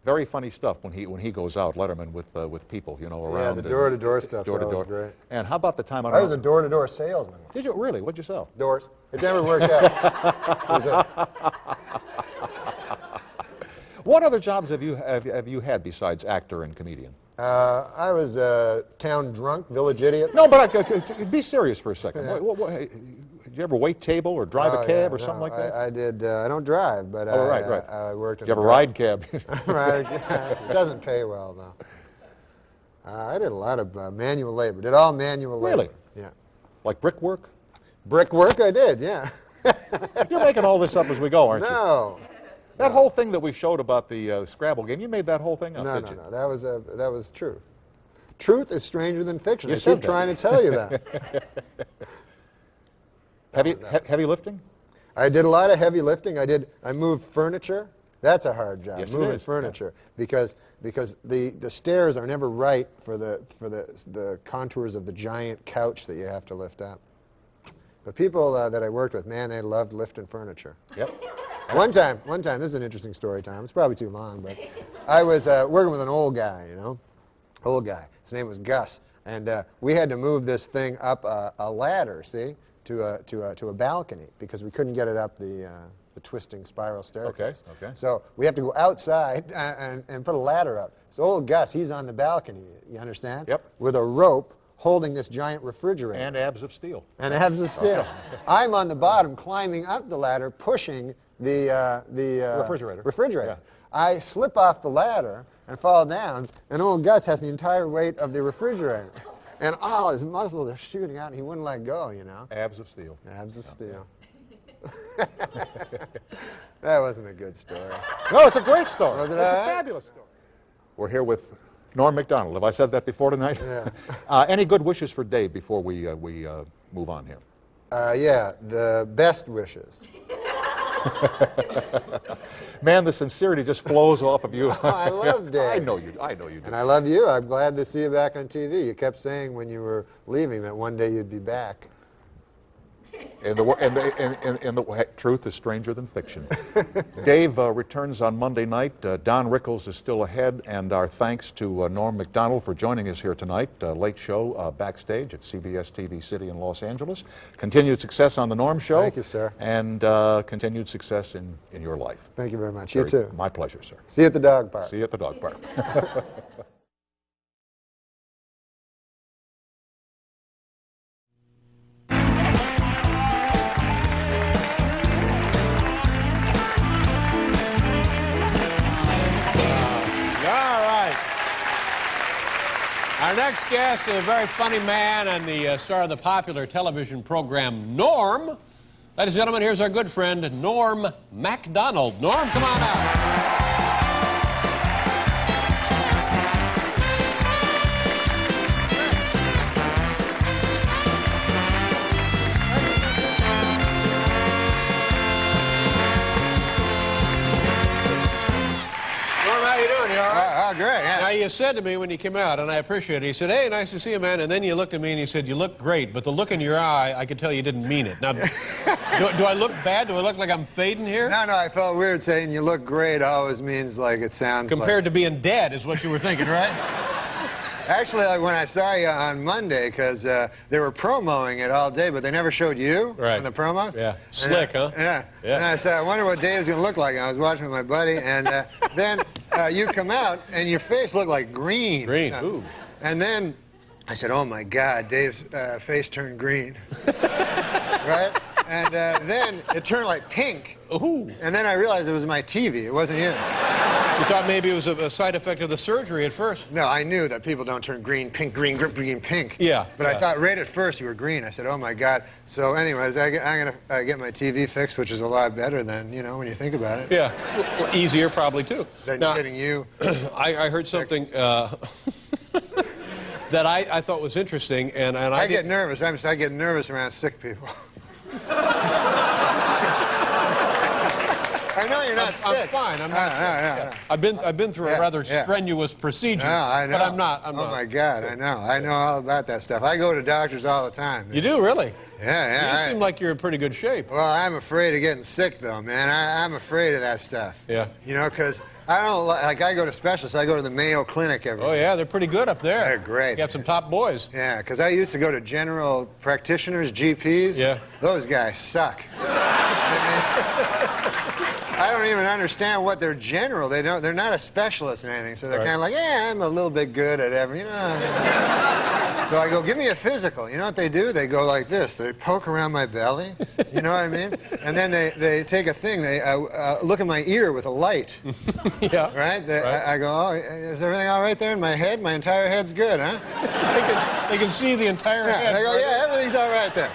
Very funny stuff when he goes out, Letterman, with people, around. Yeah, the door-to-door stuff. Door-to-door. Great. And how about the time I was a door-to-door salesman. Did you really? What'd you sell? Doors. It never worked out. What other jobs have you had besides actor and comedian? I was a town drunk, village idiot. No, but be serious for a second. Yeah. Did you ever wait table or drive a cab or something like that? I did. I don't drive, but right. I worked. Did you have a ride cab? Right. It doesn't pay well though. I did a lot of manual labor. Did all manual labor. Really? Yeah. Like brickwork? Brickwork, I did. Yeah. You're making all this up as we go, aren't you? No. That whole thing that we showed about the Scrabble game, you made that whole thing up, No, did you? no. That was true. Truth is stranger than fiction. You I said keep trying to tell you that. Heavy lifting? I did a lot of heavy lifting. I moved furniture. That's a hard job, Yes, it moving is. furniture, because the stairs are never right for the contours of the giant couch that you have to lift up. But people that I worked with, man, they loved lifting furniture. Yep. One time, this is an interesting story time. It's probably too long, but I was working with an old guy, old guy. His name was Gus, and we had to move this thing up a ladder, see, to a balcony, because we couldn't get it up the twisting spiral staircase. Okay. So we have to go outside and put a ladder up. So old Gus, he's on the balcony, you understand? Yep. With a rope holding this giant refrigerator. And abs of steel. And abs of steel. I'm on the bottom, climbing up the ladder, pushing the refrigerator. Yeah. I slip off the ladder and fall down, and old Gus has the entire weight of the refrigerator. And all his muscles are shooting out, and he wouldn't let go, Abs of steel. Abs of steel. That wasn't a good story. No, it's a great story. Was it It's all a right? fabulous story. We're here with Norm Macdonald. Have I said that before tonight? Yeah. Any good wishes for Dave before we move on here? Yeah, the best wishes. Man, the sincerity just flows off of you. I love Dave. I know you do. And I love you. I'm glad to see you back on TV. You kept saying when you were leaving that one day you'd be back. And the truth is stranger than fiction. Dave returns on Monday night. Don Rickles is still ahead, and our thanks to Norm Macdonald for joining us here tonight. Late show backstage at CBS TV City in Los Angeles. Continued success on the Norm Show. Thank you, sir. And continued success in your life. Thank you very much. You too. My pleasure, sir. See you at the dog park. See you at the dog park. Our next guest is a very funny man and the star of the popular television program Norm. Ladies and gentlemen, here's our good friend Norm Macdonald. Norm, come on out. Norm, how you doing? You all right? Great, yeah. Now, you said to me when you came out, and I appreciate it, he said, hey, nice to see you, man. And then you looked at me and he said, you look great, but the look in your eye, I could tell you didn't mean it. Now, do I look bad? Do I look like I'm fading here? No, I felt weird saying you look great always means like it sounds Compared to being dead is what you were thinking, right? Actually, like when I saw you on Monday, because they were promoting it all day, but they never showed you in the promos. Yeah. Slick, huh? Yeah. And I said, I wonder what Dave's going to look like. And I was watching with my buddy, and then you come out, and your face looked like green. Green, ooh. And then I said, oh, my God, Dave's face turned green. Right? And then it turned like pink. Ooh. And then I realized it was my TV. It wasn't you. You thought maybe it was a side effect of the surgery at first? No, I knew that people don't turn green, pink, green, green, pink. Yeah. But I thought right at first you were green. I said, oh my God. So anyways, I'm going to get my TV fixed, which is a lot better than, you know, when you think about it. Yeah. Well, easier probably, too. Than now, getting you. I heard something that I thought was interesting, and I get nervous. I get nervous around sick people. I know you're not sick. I'm fine. I'm not sick. Yeah. I've been through a rather strenuous procedure. Yeah, I know. But I'm not. Oh my God, I know. I know all about that stuff. I go to doctors all the time. Man. You do, really? Yeah. You seem like you're in pretty good shape. Well, I'm afraid of getting sick, though, man. I'm afraid of that stuff. Yeah. You know, because I don't like. I go to specialists. I go to the Mayo Clinic every. Oh yeah, they're pretty good up there. They're great. You got some top boys. Yeah, because I used to go to general practitioners, GPs. Yeah. Those guys suck. I don't even understand what they're general. They're not a specialist in anything. So they're kind of like, yeah, I'm a little bit good at every, you know. So I go, give me a physical. You know what they do? They go like this. They poke around my belly. You know what I mean? And then they take a thing. They look at my ear with a light. Yeah. Right? I go, oh, is everything all right there in my head? My entire head's good, huh? They can see the entire head. They go, yeah, everything's all right there.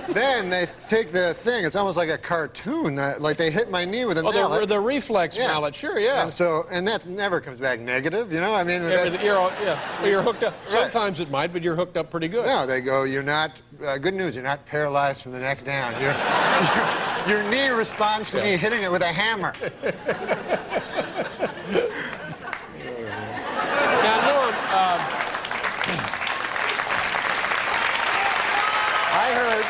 Then they take the thing. It's almost like a cartoon. Like they hit my knee with a mallet. Oh, the reflex mallet. Sure, yeah. And that never comes back negative. You know, I mean, you're hooked up. Right. Sometimes it might, but you're hooked up pretty good. No, they go. You're not. Good news. You're not paralyzed from the neck down. Your knee responds to me hitting it with a hammer. Now, Norm, I heard.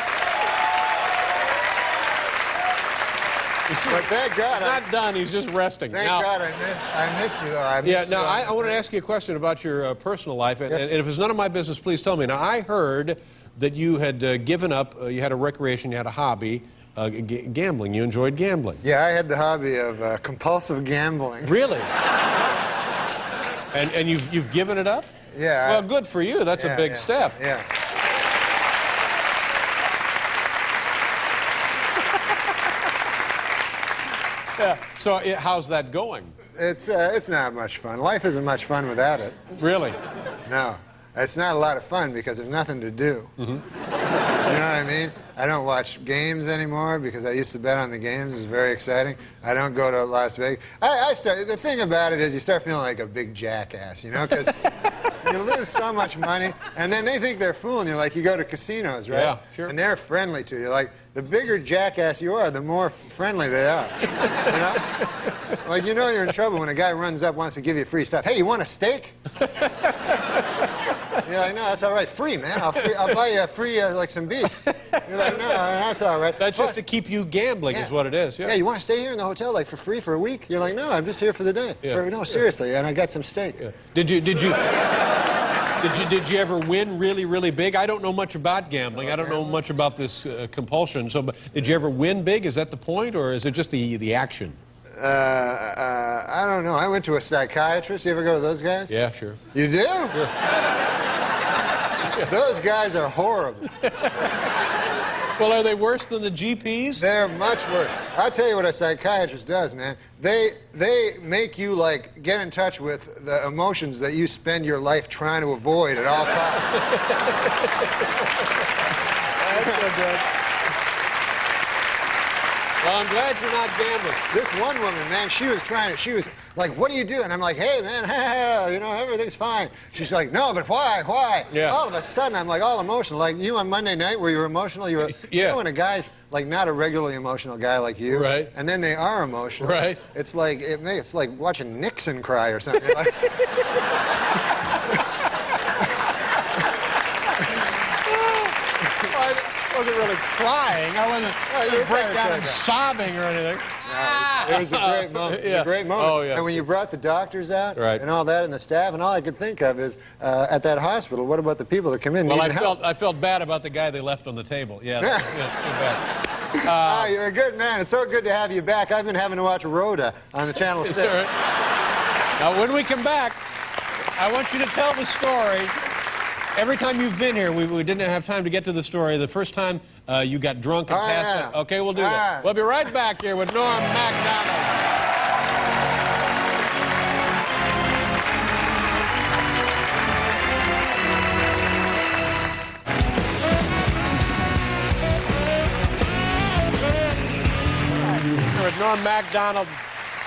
But thank God. He's not done. He's just resting. Thank God I miss you, though. I want to ask you a question about your personal life. And if it's none of my business, please tell me. Now, I heard that you had given up, you had a recreation, you had a hobby, gambling. You enjoyed gambling. Yeah, I had the hobby of compulsive gambling. Really? And you've given it up? Yeah. Well, good for you. That's a big step. Yeah. Yeah. So how's that going? It's not much fun. Life isn't much fun without it. Really? No. It's not a lot of fun because there's nothing to do. Mm-hmm. You know what I mean? I don't watch games anymore because I used to bet on the games. It was very exciting. I don't go to Las Vegas. The thing about it is you start feeling like a big jackass, you know, because you lose so much money, and then they think they're fooling you. Like you go to casinos, right? Yeah, sure. And they're friendly to you. Like the bigger jackass you are, the more friendly they are. You know? Like you know you're in trouble when a guy runs up wants to give you free stuff. Hey, you want a steak? You're like, no, that's all right. Free, man. I'll buy you a free, like some beef. You're like, no, that's all right. That's just to keep you gambling is what it is. Yeah. Yeah, you want to stay here in the hotel, like, for free for a week? You're like, no, I'm just here for the day. Yeah. No, seriously, and I got some steak. Yeah. Did you ever win really, really big? I don't know much about gambling. I don't know much about this compulsion. So, but did you ever win big? Is that the point, or is it just the action? I don't know. I went to a psychiatrist. You ever go to those guys? Yeah, sure. You do? Sure. Those guys are horrible. Well, are they worse than the GPs? They're much worse. I'll tell you what a psychiatrist does, man. They make you, like, get in touch with the emotions that you spend your life trying to avoid at all costs. That's so good. Well, I'm glad you're not gambling. This one woman, man, she was like, what do you do? And I'm like, hey, man, you know, everything's fine. She's like, no, but why? Yeah. All of a sudden, I'm like all emotional. Like you on Monday night where you were emotional, you know when a guy's like not a regularly emotional guy like you, right? And then they are emotional. Right. It's like, it's like watching Nixon cry or something. Like, I wasn't really crying. I wasn't break down and sobbing or anything. It was a great moment. It was a great moment. Oh, yeah. And when you brought the doctors out and all that and the staff, and all I could think of is at that hospital, what about the people that come in? Well, I felt bad about the guy they left on the table. Yeah, that's too bad. You're a good man. It's so good to have you back. I've been having to watch Rhoda on the Channel 6. Right. Now, when we come back, I want you to tell the story. Every time you've been here, we didn't have time to get to the story. The first time you got drunk and passed out. Okay, we'll do that. We'll be right back here with Norm Macdonald. with Norm Macdonald.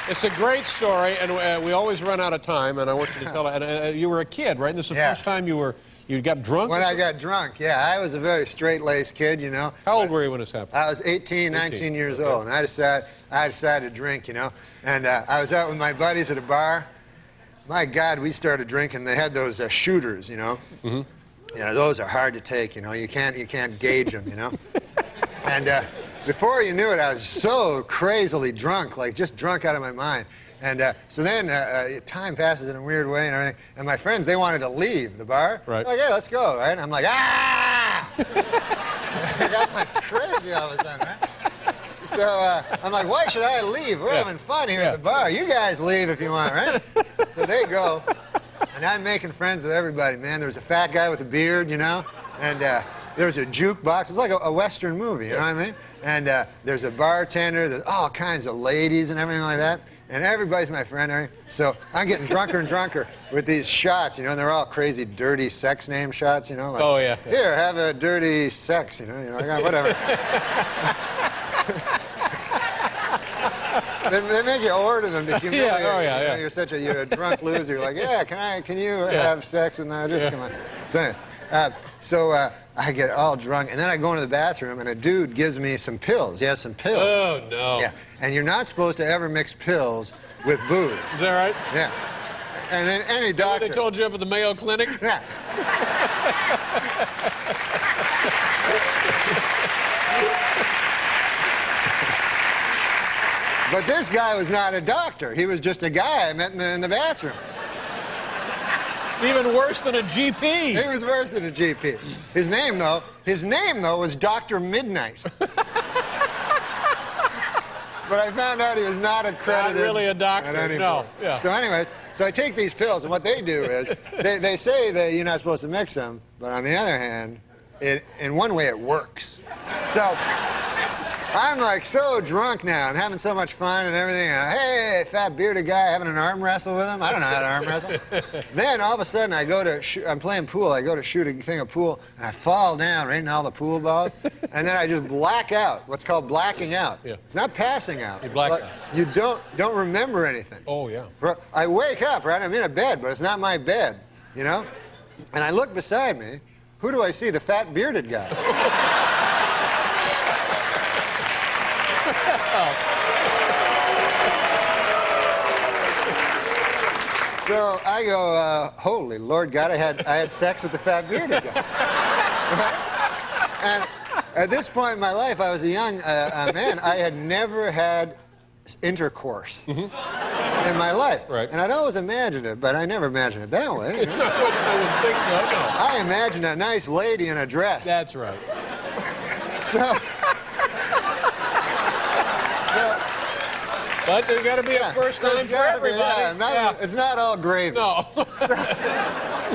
It's a great story, and we always run out of time, and I want you to tell it. And you were a kid, right? And this is the first time you got drunk? When I got drunk, yeah. I was a very straight-laced kid, you know. How old were you when this happened? I was 19 years old, and I decided to drink, you know. And I was out with my buddies at a bar. My God, we started drinking. They had those shooters, you know. Mm-hmm. You know, those are hard to take, you know. You can't gauge them, you know. And before you knew it, I was so crazily drunk, like just drunk out of my mind. And so then time passes in a weird way and everything. And my friends, they wanted to leave the bar. Right. Like, hey, let's go, right? And I'm like, ah! I got like crazy all of a sudden, right? So I'm like, why should I leave? We're having fun here at the bar. You guys leave if you want, right? So they go. And I'm making friends with everybody, man. There was a fat guy with a beard, you know? And there was a jukebox. It was like a Western movie, you know what I mean? And there's a bartender. There's all kinds of ladies and everything like that. And everybody's my friend, right? So I'm getting drunker and drunker with these shots, you know, and they're all crazy, dirty sex name shots, you know? Like, oh, yeah. Here, have a dirty sex, you know, whatever. They make you order them to humiliate you. Oh, yeah, yeah. You're a drunk loser. You're like, yeah, can you have sex with me? Just come on. So anyways, I get all drunk, and then I go into the bathroom, and a dude gives me some pills. He has some pills. Oh, no. Yeah, and you're not supposed to ever mix pills with booze. Is that right? Yeah. And then any doctor... They told you up at the Mayo Clinic? Yeah. But this guy was not a doctor. He was just a guy I met in the bathroom. Even worse than a GP. He was worse than a GP. His name, though, was Dr. Midnight. But I found out he was not accredited. Not really a doctor, no. Yeah. So anyways, so I take these pills, and what they do is, they say that you're not supposed to mix them, but on the other hand, in one way it works. So I'm like so drunk now and having so much fun and everything. Hey, fat bearded guy, having an arm wrestle with him. I don't know how to arm wrestle. Then all of a sudden I go to I'm playing pool. I go to shoot a thing of pool and I fall down right in all the pool balls, and then I just black out. What's called blacking out. Yeah. It's not passing out. You black out. You don't remember anything. Oh yeah. I wake up, right? I'm in a bed, but it's not my bed, you know. And I look beside me. Who do I see? The fat bearded guy. So I go, holy Lord God, I had sex with the fat bearded guy. Right? And at this point in my life, I was a young man. I had never had intercourse in my life. Right. And I'd always imagined it, but I never imagined it that way. You know? No, I wouldn't think so, no. I imagined a nice lady in a dress. That's right. But there's got to be a first time for everybody. It's not all gravy. No. So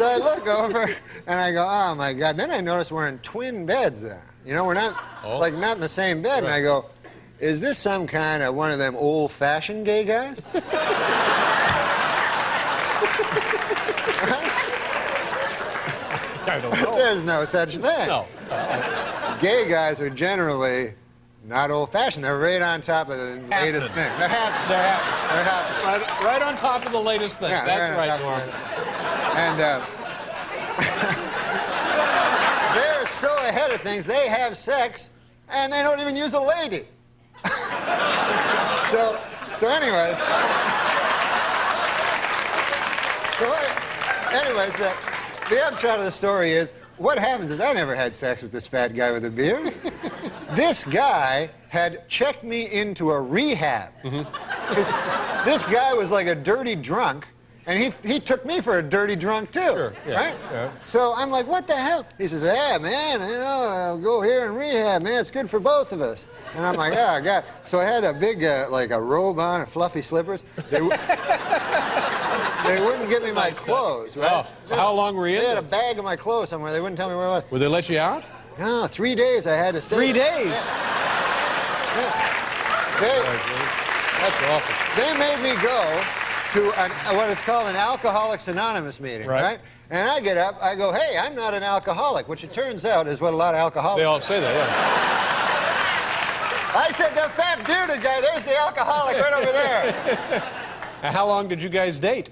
I look over and I go, oh my God. Then I notice we're in twin beds there. You know, we're not not in the same bed. Right. And I go, is this some kind of one of them old-fashioned gay guys? I don't know. There's no such thing. No. Gay guys are generally not old-fashioned. They're right on top of the latest thing. They're happening. They're happening. Right on top of the latest thing. Yeah, that's right, Norm. And they're so ahead of things, they have sex, and they don't even use a lady. So anyways... the upshot of the story is, what happens is I never had sex with this fat guy with a beard. This guy had checked me into a rehab. This guy was like a dirty drunk, and he took me for a dirty drunk too, sure, yeah, right? Yeah. So I'm like, what the hell? He says, yeah, man, you know, I'll go here in rehab, man. It's good for both of us. And I'm like, oh, God. So I had a big, like a robe on and fluffy slippers. They wouldn't give me my clothes, right? Oh, how long were you in They had there? a bag of my clothes somewhere. They wouldn't tell me where it was. Would they let you out? No, 3 days I had to stay. 3 there. days? Yeah. That's awful. They made me go to what is called an Alcoholics Anonymous meeting, right? And I get up, I go, hey, I'm not an alcoholic, which it turns out is what a lot of alcoholics They all say that, yeah. I said, the fat bearded guy, there's the alcoholic right over there. How long did you guys date?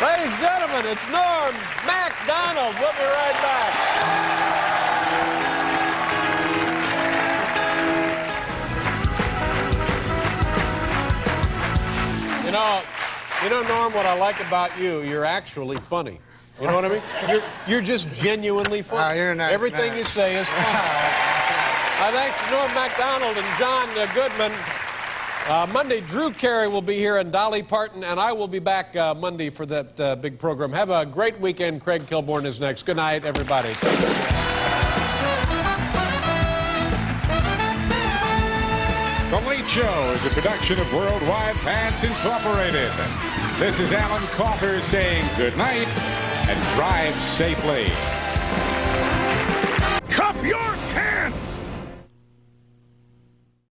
Ladies and gentlemen, it's Norm Macdonald. We'll be right back. You know, Norm, what I like about you, you're actually funny. You know what I mean? You're just genuinely funny. Oh, you're a nice Everything man. you say is funny. Thanks to Norm Macdonald and John Goodman. Monday, Drew Carey will be here and Dolly Parton, and I will be back Monday for that big program. Have a great weekend. Craig Kilborn is next. Good night, everybody. The Late Show is a production of Worldwide Pants Incorporated. This is Alan Coulter saying good night and drive safely. Cuff your pants!